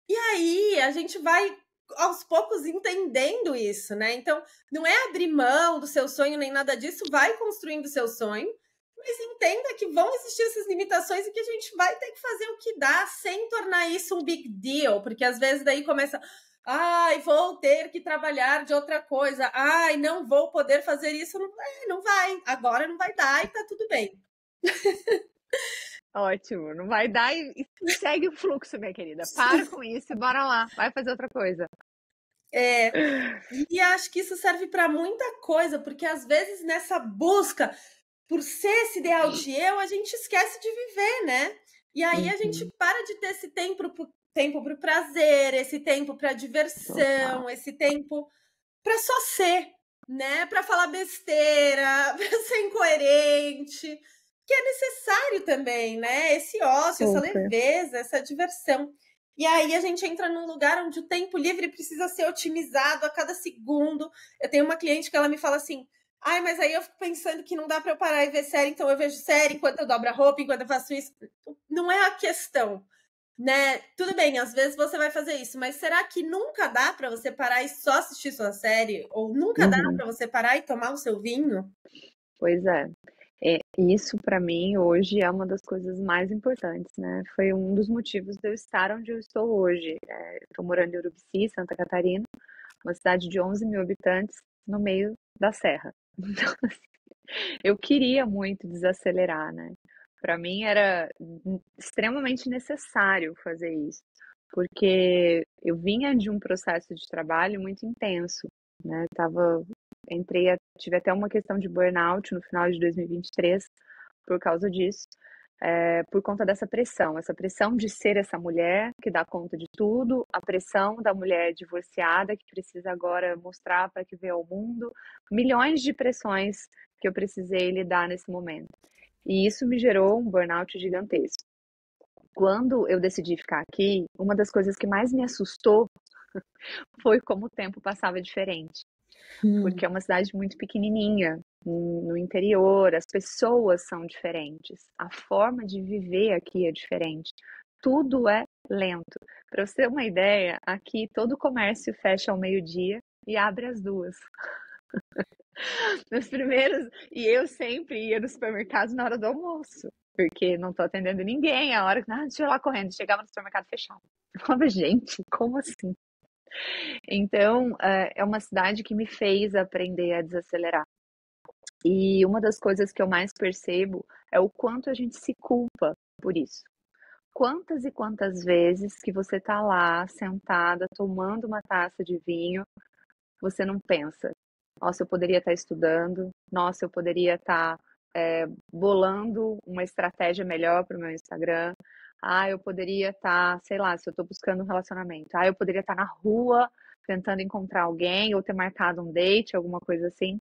E aí a gente vai aos poucos entendendo isso, né? Então, não é abrir mão do seu sonho nem nada disso, vai construindo o seu sonho, mas entenda que vão existir essas limitações e que a gente vai ter que fazer o que dá sem tornar isso um big deal, porque às vezes daí começa, ai, vou ter que trabalhar de outra coisa, ai, não vou poder fazer isso, não vai, agora não vai dar e tá tudo bem. Ótimo, não vai dar e segue o fluxo, minha querida. Para com isso e bora lá, vai fazer outra coisa. E acho que isso serve para muita coisa, porque às vezes nessa busca por ser esse ideal de eu, a gente esquece de viver, né? E aí a gente para de ter esse tempo para o prazer, esse tempo para diversão, esse tempo para só ser, né? Para falar besteira, para ser incoerente, que é necessário também, né? Esse ócio, essa leveza, essa diversão. E aí a gente entra num lugar onde o tempo livre precisa ser otimizado a cada segundo. Eu tenho uma cliente que ela me fala assim: ai, mas aí eu fico pensando que não dá para eu parar e ver série, então eu vejo série enquanto eu dobro a roupa, enquanto eu faço isso. Não é a questão, né? Tudo bem, às vezes você vai fazer isso, mas será que nunca dá para você parar e só assistir sua série? Ou nunca dá para você parar e tomar o seu vinho? Pois é. Isso para mim hoje é uma das coisas mais importantes, né? Foi um dos motivos de eu estar onde eu estou hoje. Estou morando em Urubici, Santa Catarina, uma cidade de 11 mil habitantes no meio da serra. Então, assim, eu queria muito desacelerar, né? Para mim era extremamente necessário fazer isso, porque eu vinha de um processo de trabalho muito intenso, né? Tive até uma questão de burnout no final de 2023 por causa disso, por conta dessa pressão, essa pressão de ser essa mulher que dá conta de tudo, a pressão da mulher divorciada que precisa agora mostrar para que vê ao mundo, milhões de pressões que eu precisei lidar nesse momento. E isso me gerou um burnout gigantesco. Quando eu decidi ficar aqui, uma das coisas que mais me assustou foi como o tempo passava diferente. Porque é uma cidade muito pequenininha, no interior, as pessoas são diferentes, a forma de viver aqui é diferente, tudo é lento. Para você ter uma ideia, aqui todo comércio fecha ao meio-dia e abre às 2. Meus primeiros. E eu sempre ia no supermercado na hora do almoço, porque não tô atendendo ninguém. A hora que. Deixa eu ir lá correndo. Chegava no supermercado fechado. Eu falava, gente, como assim? Então, é uma cidade que me fez aprender a desacelerar. E uma das coisas que eu mais percebo é o quanto a gente se culpa por isso. Quantas e quantas vezes que você tá lá, sentada, tomando uma taça de vinho, você não pensa, nossa, eu poderia estar estudando, nossa, eu poderia estar bolando uma estratégia melhor para o meu Instagram, eu poderia estar, sei lá, se eu estou buscando um relacionamento, eu poderia estar na rua tentando encontrar alguém ou ter marcado um date, alguma coisa assim.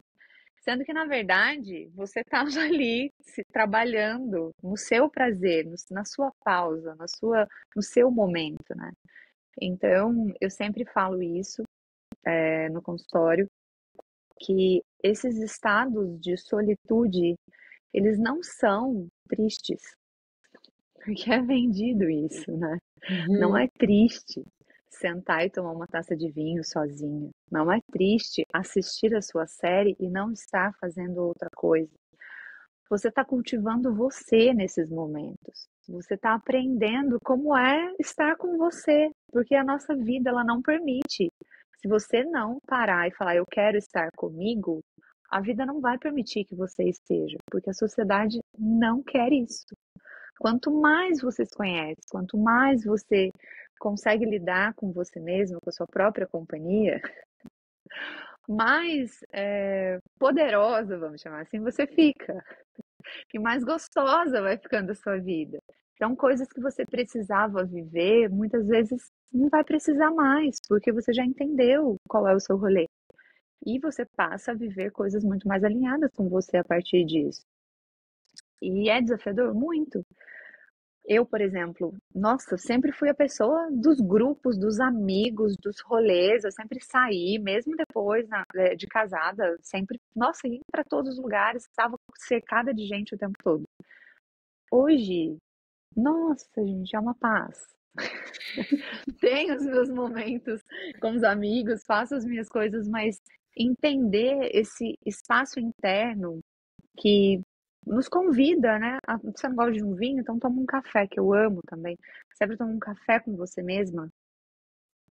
Sendo que, na verdade, você estava ali se trabalhando no seu prazer, na sua pausa, no seu momento, né? Então, eu sempre falo isso no consultório, que esses estados de solitude, eles não são tristes, porque é vendido isso, né? Não é triste sentar e tomar uma taça de vinho sozinha. Não é triste assistir a sua série e não estar fazendo outra coisa. Você está cultivando você nesses momentos. Você está aprendendo como é estar com você, porque a nossa vida ela não permite. Se você não parar e falar eu quero estar comigo, a vida não vai permitir que você esteja, porque a sociedade não quer isso. Quanto mais você se conhece, quanto mais você consegue lidar com você mesmo, com a sua própria companhia, mais poderosa, vamos chamar assim, você fica. E mais gostosa vai ficando a sua vida. Então, coisas que você precisava viver, muitas vezes não vai precisar mais, porque você já entendeu qual é o seu rolê. E você passa a viver coisas muito mais alinhadas com você a partir disso. E é desafiador? Muito. Eu, por exemplo, nossa, sempre fui a pessoa dos grupos, dos amigos, dos rolês, eu sempre saí, mesmo depois de casada, sempre, nossa, ia para todos os lugares, estava cercada de gente o tempo todo. Hoje, nossa, gente, é uma paz. Tenho os meus momentos com os amigos, faço as minhas coisas, mas entender esse espaço interno que nos convida, né? Você não gosta de um vinho, então toma um café, que eu amo também. Sempre toma um café com você mesma.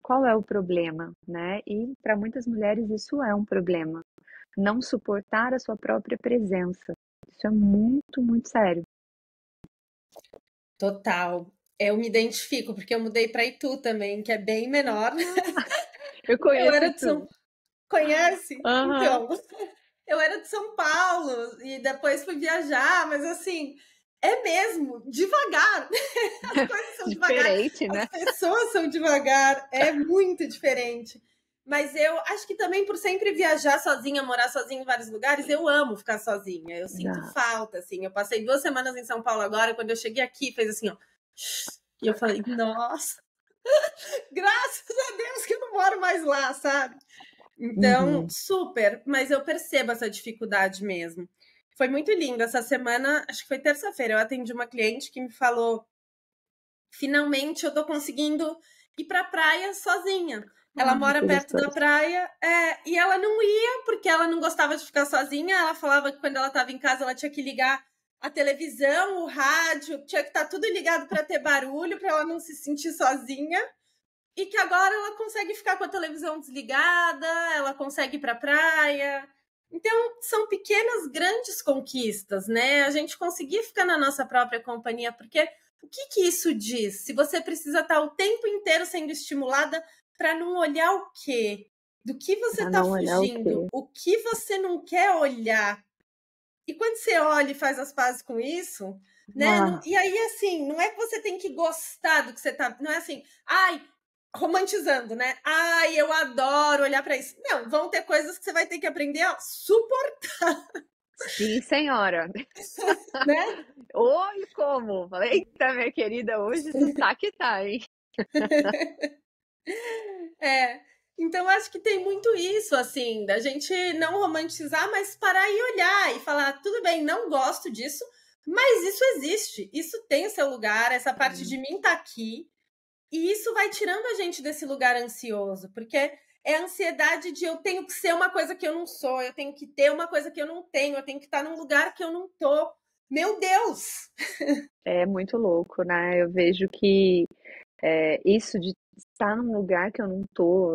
Qual é o problema, né? E para muitas mulheres isso é um problema. Não suportar a sua própria presença. Isso é muito, muito sério. Total. Eu me identifico, porque eu mudei para Itu também, que é bem menor. Eu Eu conheço era de São... Itu. Conhece? Aham. Então, eu era de São Paulo e depois fui viajar, mas assim, é mesmo, devagar. As coisas são devagar, Diferente, as né? pessoas são devagar, é muito diferente. Mas eu acho que também por sempre viajar sozinha, morar sozinha em vários lugares, eu amo ficar sozinha. Eu sinto falta, assim. Eu passei 2 semanas em São Paulo agora, quando eu cheguei aqui, fez assim, ó. E eu falei, nossa, graças a Deus que eu não moro mais lá, sabe? Então, super, mas eu percebo essa dificuldade mesmo. Foi muito lindo. Essa semana, acho que foi terça-feira, eu atendi uma cliente que me falou: finalmente eu tô conseguindo ir pra praia sozinha. Ela mora perto da praia e ela não ia porque ela não gostava de ficar sozinha. Ela falava que quando ela estava em casa ela tinha que ligar a televisão, o rádio, tinha que estar tudo ligado para ter barulho, para ela não se sentir sozinha. E que agora ela consegue ficar com a televisão desligada, ela consegue ir para a praia. Então, são pequenas, grandes conquistas, né? A gente conseguir ficar na nossa própria companhia, porque o que isso diz? Se você precisa estar o tempo inteiro sendo estimulada para não olhar o quê? Do que você está fugindo? O que você não quer olhar? E quando você olha e faz as pazes com isso, né? E aí, assim, não é que você tem que gostar do que você tá. Não é assim, romantizando, né? Eu adoro olhar para isso. Não, vão ter coisas que você vai ter que aprender a suportar. Sim, senhora. Né? Oi, como? Falei, eita, minha querida, hoje tu tá que tá, hein? Então acho que tem muito isso, assim, da gente não romantizar, mas parar e olhar e falar, tudo bem, não gosto disso, mas isso existe, isso tem o seu lugar, essa parte de mim tá aqui. E isso vai tirando a gente desse lugar ansioso, porque é a ansiedade de eu tenho que ser uma coisa que eu não sou, eu tenho que ter uma coisa que eu não tenho, eu tenho que estar num lugar que eu não tô. Meu Deus! É muito louco, né? Eu vejo que isso de estar num lugar que eu não tô.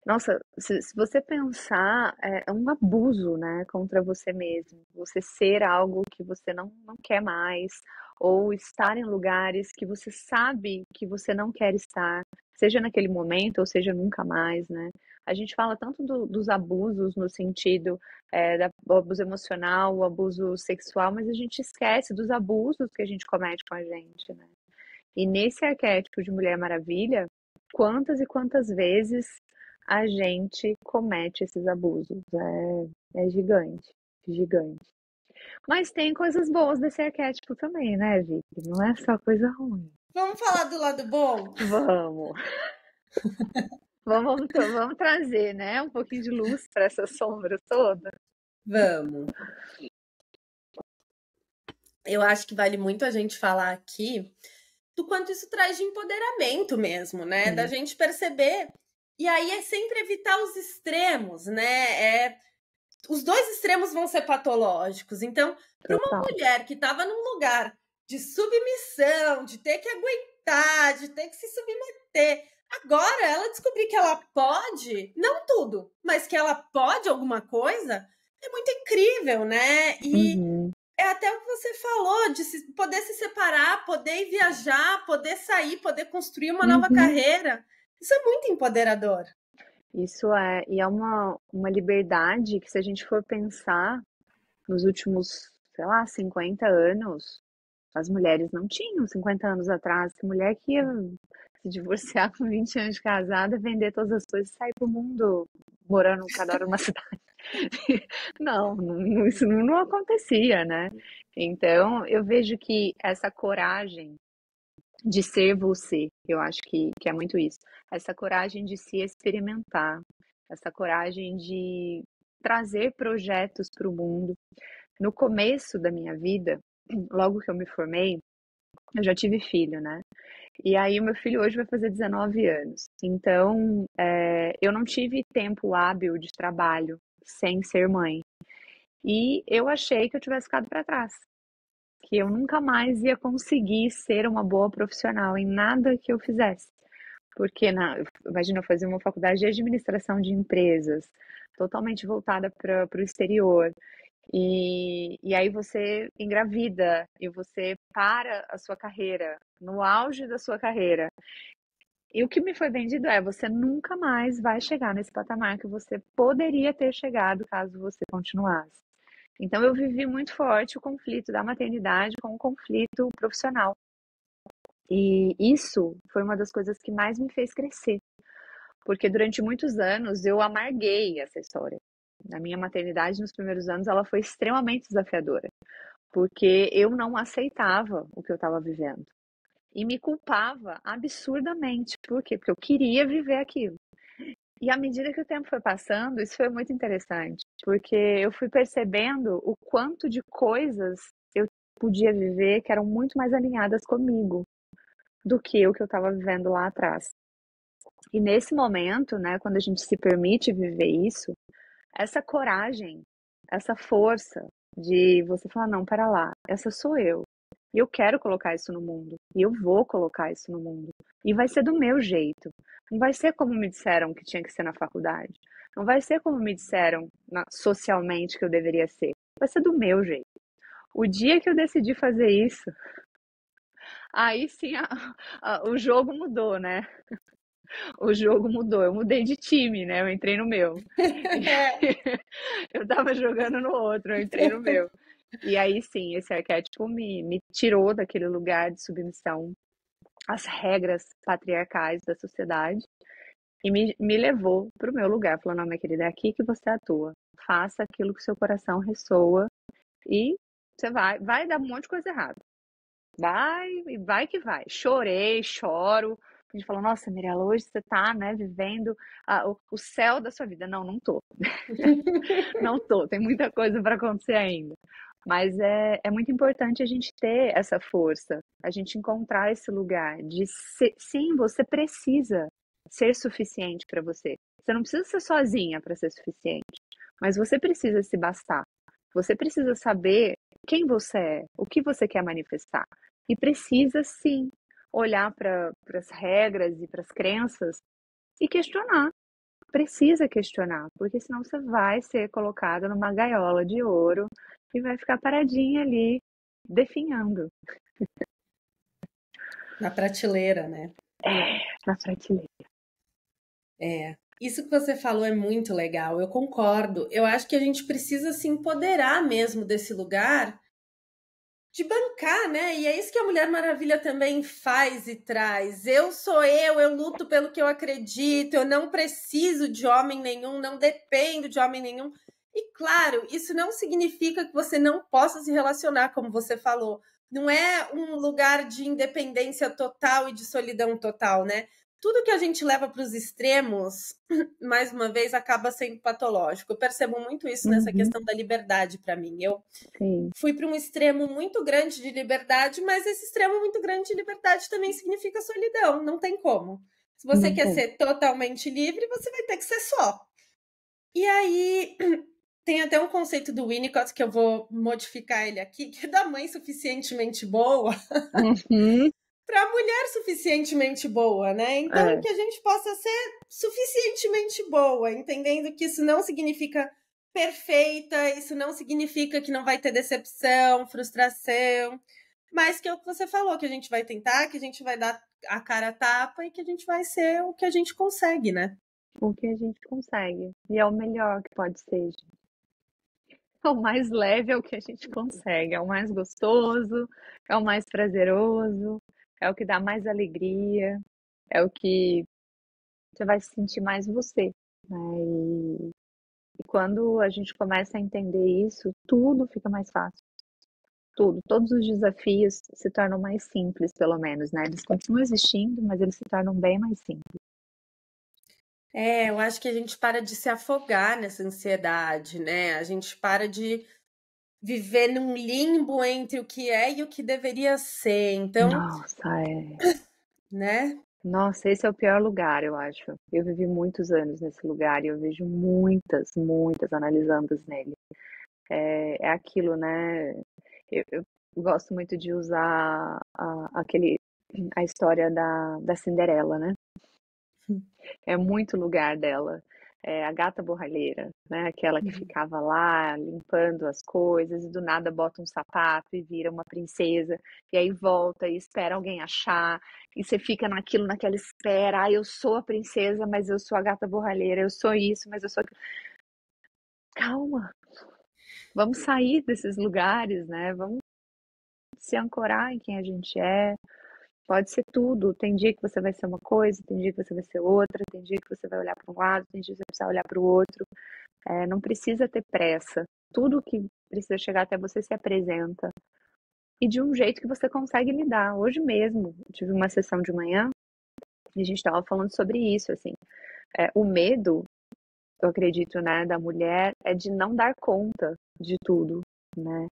Nossa, se você pensar, é um abuso, né, contra você mesmo. Você ser algo que você não quer mais, ou estar em lugares que você sabe que você não quer estar, seja naquele momento ou seja nunca mais, né? A gente fala tanto dos abusos no sentido do abuso emocional, o abuso sexual, mas a gente esquece dos abusos que a gente comete com a gente, né? E nesse arquétipo de Mulher Maravilha, quantas e quantas vezes a gente comete esses abusos? É gigante, gigante. Mas tem coisas boas desse arquétipo também, né, Vicky? Não é só coisa ruim. Vamos falar do lado bom? Vamos. Vamos trazer, né, um pouquinho de luz para essa sombra toda. Vamos. Eu acho que vale muito a gente falar aqui do quanto isso traz de empoderamento mesmo, né? Da gente perceber. E aí é sempre evitar os extremos, né? Os dois extremos vão ser patológicos. Então, para uma Total. mulher que estava num lugar de submissão, de ter que aguentar, de ter que se submeter, agora ela descobrir que ela pode, não tudo, mas que ela pode alguma coisa, é muito incrível, né? E Uhum, é até o que você falou, de poder se separar, poder ir viajar, poder sair, poder construir uma nova uhum. carreira. Isso é muito empoderador. Isso e é uma liberdade que se a gente for pensar nos últimos, sei lá, 50 anos, as mulheres não tinham 50 anos atrás. Que mulher que ia se divorciar com 20 anos de casada, vender todas as coisas e sair pro mundo morando cada hora numa cidade. Isso não acontecia, né? Então, eu vejo que essa coragem de ser você, eu acho que é muito isso. Essa coragem de se experimentar, essa coragem de trazer projetos para o mundo. No começo da minha vida, logo que eu me formei, eu já tive filho, né? E aí o meu filho hoje vai fazer 19 anos. Então, eu não tive tempo hábil de trabalho sem ser mãe. E eu achei que eu tivesse ficado para trás, que eu nunca mais ia conseguir ser uma boa profissional em nada que eu fizesse. Porque, imagina, eu fazia uma faculdade de administração de empresas, totalmente voltada para o exterior. E aí você engravida e você para a sua carreira, no auge da sua carreira. E o que me foi vendido você nunca mais vai chegar nesse patamar que você poderia ter chegado caso você continuasse. Então eu vivi muito forte o conflito da maternidade com o conflito profissional. E isso foi uma das coisas que mais me fez crescer, porque durante muitos anos eu amarguei essa história. Na minha maternidade, nos primeiros anos, ela foi extremamente desafiadora, porque eu não aceitava o que eu estava vivendo e me culpava absurdamente. Por quê? Porque eu queria viver aquilo. E à medida que o tempo foi passando, isso foi muito interessante, porque eu fui percebendo o quanto de coisas eu podia viver que eram muito mais alinhadas comigo do que o que eu estava vivendo lá atrás. E nesse momento, né, quando a gente se permite viver isso, essa coragem, essa força de você falar, não, para lá, essa sou eu. E eu quero colocar isso no mundo. E eu vou colocar isso no mundo. E vai ser do meu jeito. Não vai ser como me disseram que tinha que ser na faculdade. Não vai ser como me disseram socialmente que eu deveria ser. Vai ser do meu jeito. O dia que eu decidi fazer isso, aí sim o jogo mudou, né? O jogo mudou. Eu mudei de time, né? Eu entrei no meu. Eu tava jogando no outro, eu entrei no meu. E aí sim, esse arquétipo me tirou daquele lugar de submissão às regras patriarcais da sociedade e me levou para o meu lugar. Falou, não, minha querida, é aqui que você atua. Faça aquilo que seu coração ressoa e você vai dar um monte de coisa errada. Vai que vai. Chorei, choro. A gente falou, nossa, Mirella, hoje você tá, né, vivendo o céu da sua vida. Não tô. Não tô, tem muita coisa para acontecer ainda. Mas é muito importante a gente ter essa força, a gente encontrar esse lugar de ser, sim, você precisa ser suficiente para você. Você não precisa ser sozinha para ser suficiente, mas você precisa se bastar. Você precisa saber quem você é, o que você quer manifestar. E precisa, sim, olhar para as regras e para as crenças e questionar. Precisa questionar, porque senão você vai ser colocada numa gaiola de ouro e vai ficar paradinha ali, definhando. Na prateleira, né? Na prateleira. É. Isso que você falou é muito legal, eu concordo. Eu acho que a gente precisa se empoderar mesmo desse lugar de bancar, né? E é isso que a Mulher Maravilha também faz e traz. Eu sou eu luto pelo que eu acredito, eu não preciso de homem nenhum, não dependo de homem nenhum. E claro, isso não significa que você não possa se relacionar, como você falou. Não é um lugar de independência total e de solidão total, né? Tudo que a gente leva para os extremos, mais uma vez, acaba sendo patológico. Eu percebo muito isso nessa Uhum, questão da liberdade para mim. Eu sim, fui para um extremo muito grande de liberdade, mas esse extremo muito grande de liberdade também significa solidão, não tem como. Se você não quer tem. ser totalmente livre, você vai ter que ser só. E aí tem até um conceito do Winnicott que eu vou modificar ele aqui, que é da mãe suficientemente boa Uhum, para a mulher suficientemente boa, né? Então é, que a gente possa ser suficientemente boa, entendendo que isso não significa perfeita, isso não significa que não vai ter decepção, frustração, mas que é o que você falou, que a gente vai tentar, que a gente vai dar a cara a tapa e que a gente vai ser o que a gente consegue, né? o que a gente consegue. E é o melhor que pode ser. É o mais leve, é o que a gente consegue. É o mais gostoso, é o mais prazeroso, é o que dá mais alegria, é o que você vai se sentir mais você, né? E quando a gente começa a entender isso, tudo fica mais fácil. Tudo, todos os desafios se tornam mais simples, pelo menos, né? Eles continuam existindo, mas eles se tornam bem mais simples. É, eu acho que a gente para de se afogar nessa ansiedade, né? A gente para de viver num limbo entre o que é e o que deveria ser. Então, Nossa, é. né? Nossa, esse é o pior lugar, eu acho. Eu vivi muitos anos nesse lugar e eu vejo muitas analisandas nele. É aquilo, né? Eu gosto muito de usar a história da Cinderela, né? É muito lugar dela. É a gata borralheira, né? Aquela que ficava lá limpando as coisas e do nada bota um sapato e vira uma princesa. E aí volta e espera alguém achar. E você fica naquilo, naquela espera. Ah, eu sou a princesa, mas eu sou a gata borralheira. Eu sou isso, mas eu sou aquilo. Calma, vamos sair desses lugares, né? Vamos se ancorar em quem a gente é. Pode ser tudo. Tem dia que você vai ser uma coisa, tem dia que você vai ser outra, tem dia que você vai olhar para um lado, tem dia que você precisa olhar para o outro. Não precisa ter pressa. Tudo que precisa chegar até você se apresenta. E de um jeito que você consegue lidar. Hoje mesmo, eu tive uma sessão de manhã e a gente estava falando sobre isso, assim. O medo, eu acredito, né, da mulher é de não dar conta de tudo, né?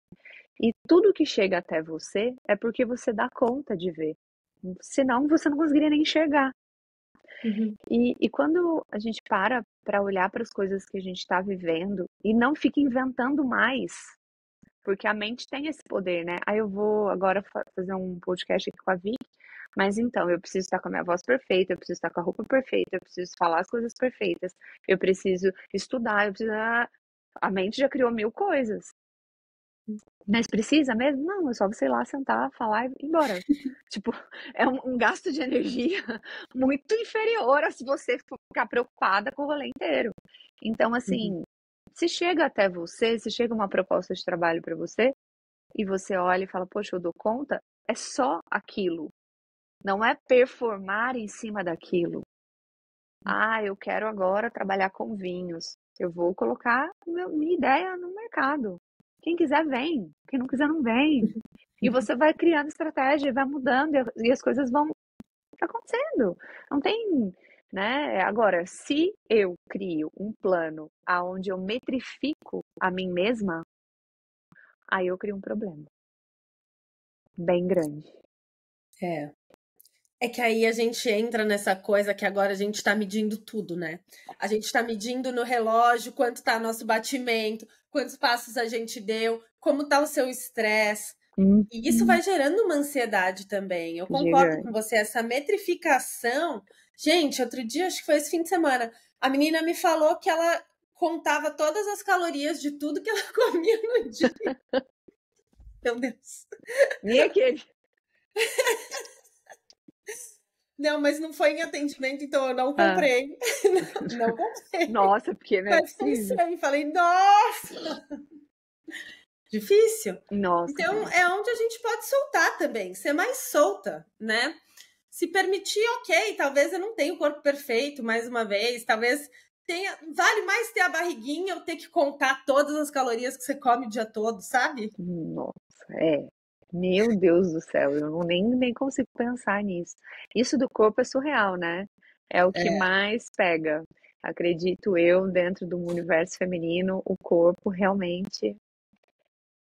E tudo que chega até você é porque você dá conta de ver. Senão você não conseguiria nem enxergar. Uhum. E quando a gente para olhar para as coisas que a gente está vivendo e não fica inventando mais, porque a mente tem esse poder, né? Aí eu vou agora fazer um podcast aqui com a Vicky, mas então eu preciso estar com a minha voz perfeita, eu preciso estar com a roupa perfeita, eu preciso falar as coisas perfeitas, eu preciso estudar, eu preciso. A mente já criou mil coisas. Mas precisa mesmo? Não, é só você ir lá sentar, falar e ir embora. Tipo, é um gasto de energia muito inferior a se você ficar preocupada com o rolê inteiro. Então, Uhum. assim, se chega até você, se chega uma proposta de trabalho para você, e você olha e fala, poxa, eu dou conta, é só aquilo. Não é performar em cima daquilo. Ah, eu quero agora trabalhar com vinhos. Eu vou colocar minha ideia no mercado. Quem quiser vem, quem não quiser não vem. E você vai criando estratégia, vai mudando e as coisas vão acontecendo. Não tem, né? Agora, se eu crio um plano aonde eu metrifico a mim mesma, aí eu crio um problema bem grande. É. É que aí a gente entra nessa coisa que agora a gente está medindo tudo, né? A gente está medindo no relógio quanto está nosso batimento, quantos passos a gente deu, como está o seu estresse. E isso vai gerando uma ansiedade também. Eu concordo com Gigante. você, essa metrificação. Gente, outro dia, acho que foi esse fim de semana, a menina me falou que ela contava todas as calorias de tudo que ela comia no dia. Meu Deus. E aquele? Não, mas não foi em atendimento, então eu não comprei. Não comprei. Nossa, porque não é Mas possível. pensei, falei, nossa! Difícil. Nossa, Então, é onde a gente pode soltar também, ser mais solta, né? Se permitir, ok, talvez eu não tenha o corpo perfeito, mais uma vez, talvez tenha. Vale mais ter a barriguinha ou ter que contar todas as calorias que você come o dia todo, sabe? nossa, é. Meu Deus do céu, eu não, nem consigo pensar nisso. Isso do corpo é surreal, né? É o que mais pega. Acredito eu, dentro do universo feminino, o corpo realmente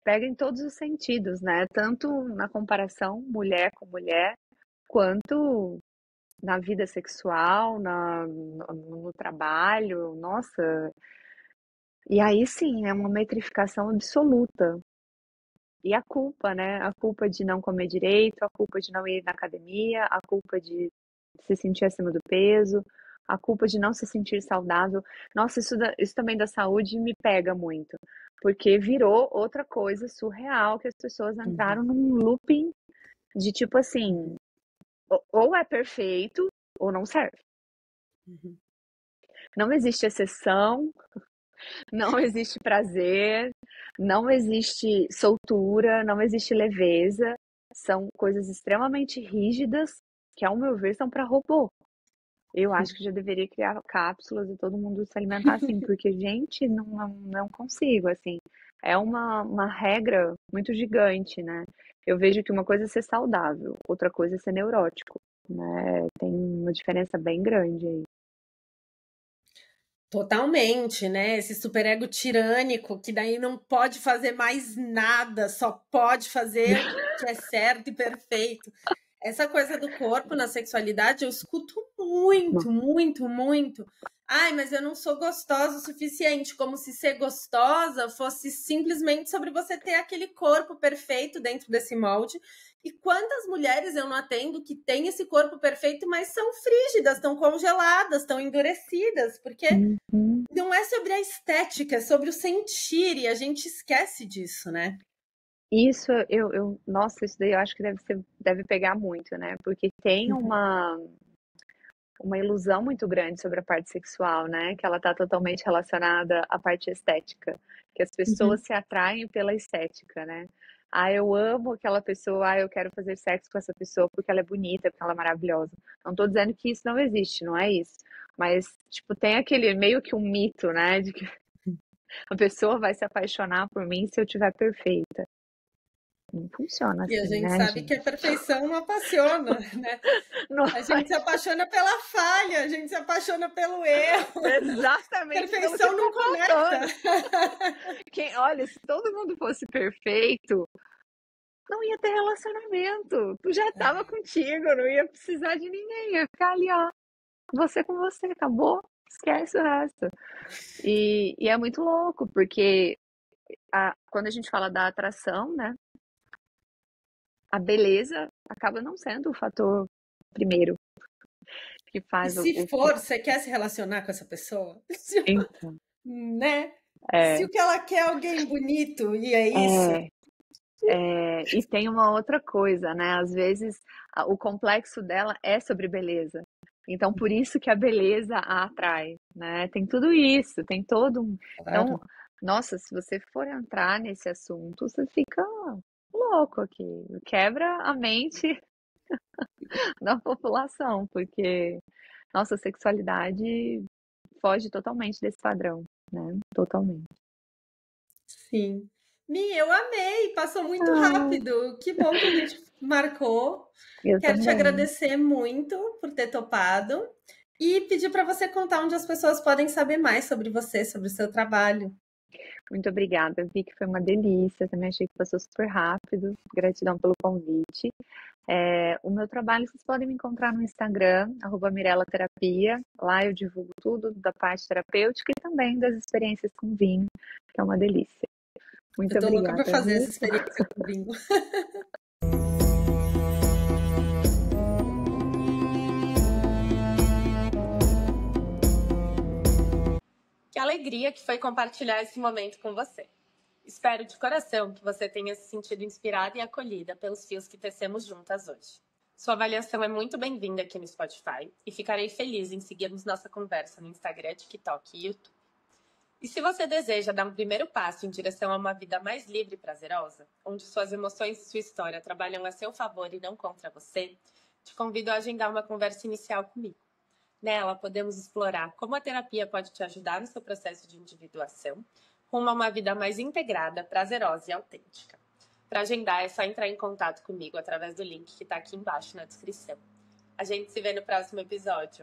pega em todos os sentidos, né? Tanto na comparação mulher com mulher, quanto na vida sexual, no trabalho, nossa. E aí sim, é uma metrificação absoluta. E a culpa, né? A culpa de não comer direito, a culpa de não ir na academia, a culpa de se sentir acima do peso, a culpa de não se sentir saudável. Nossa, isso também da saúde me pega muito, porque virou outra coisa surreal que as pessoas entraram num looping de tipo assim, ou é perfeito ou não serve. Não existe exceção, não existe prazer, não existe soltura, não existe leveza. São coisas extremamente rígidas que, ao meu ver, são para robô. Eu acho que já deveria criar cápsulas e todo mundo se alimentar assim, porque, gente, não consigo, assim. É uma regra muito gigante, né? Eu vejo que uma coisa é ser saudável, outra coisa é ser neurótico, né? Tem uma diferença bem grande aí. Totalmente, né? Esse superego tirânico que daí não pode fazer mais nada, só pode fazer o que é certo e perfeito. Essa coisa do corpo na sexualidade eu escuto muito, muito, muito. Ai, mas eu não sou gostosa o suficiente, como se ser gostosa fosse simplesmente sobre você ter aquele corpo perfeito dentro desse molde. E quantas mulheres eu não atendo que têm esse corpo perfeito, mas são frígidas, estão congeladas, estão endurecidas, porque não é sobre a estética, é sobre o sentir, e a gente esquece disso, né? Isso nossa, isso daí eu acho que deve pegar muito, né? Porque tem uma ilusão muito grande sobre a parte sexual, né? Que ela tá totalmente relacionada à parte estética, que as pessoas se atraem pela estética, né? Ah, eu amo aquela pessoa, ah, eu quero fazer sexo com essa pessoa porque ela é bonita, porque ela é maravilhosa. Não tô dizendo que isso não existe, não é isso. Mas, tipo, tem aquele meio que um mito, né? De que a pessoa vai se apaixonar por mim se eu tiver perfeita. Não funciona E a assim, gente né, sabe que a gente? perfeição não apaixona, né? Não, A gente se apaixona pela falha, a gente se apaixona pelo erro. exatamente pelo que Perfeição tá não conecta. faltando. Olha, se todo mundo fosse perfeito, não ia ter relacionamento. Tu já tava contigo, não ia precisar de ninguém. Ia ficar ali, ó, você com você, acabou. Esquece o resto. E é muito louco, porque quando a gente fala da atração, né? A beleza acaba não sendo o fator primeiro que E faz se for, você quer se relacionar com essa pessoa? Então, Né? Se é, o que ela quer é alguém bonito, e é isso. é, e tem uma outra coisa, né? Às vezes o complexo dela é sobre beleza. Então, por isso que a beleza a atrai, né? Tem tudo isso, tem todo um. Então, Claro. nossa, se você for entrar nesse assunto, você fica louco aqui. Quebra a mente da população, porque nossa sexualidade foge totalmente desse padrão, né? Totalmente. Sim. Mi, eu amei, passou muito Ah, rápido. Que bom que a gente marcou. eu Quero te também. agradecer muito por ter topado e pedir para você contar onde as pessoas podem saber mais sobre você, sobre o seu trabalho. Muito obrigada, vi que foi uma delícia, também achei que passou super rápido. Gratidão pelo convite. O meu trabalho vocês podem me encontrar no Instagram, @mirelaterapia. Lá eu divulgo tudo da parte terapêutica e também das experiências com vinho, que é uma delícia. Muito Eu tô louca pra obrigada, fazer viu? essa experiência com vinho. Que alegria que foi compartilhar esse momento com você. Espero de coração que você tenha se sentido inspirada e acolhida pelos fios que tecemos juntas hoje. Sua avaliação é muito bem-vinda aqui no Spotify e ficarei feliz em seguirmos nossa conversa no Instagram, TikTok e YouTube. E se você deseja dar um primeiro passo em direção a uma vida mais livre e prazerosa, onde suas emoções e sua história trabalham a seu favor e não contra você, te convido a agendar uma conversa inicial comigo. Nela, podemos explorar como a terapia pode te ajudar no seu processo de individuação, rumo a uma vida mais integrada, prazerosa e autêntica. Para agendar, é só entrar em contato comigo através do link que está aqui embaixo na descrição. A gente se vê no próximo episódio.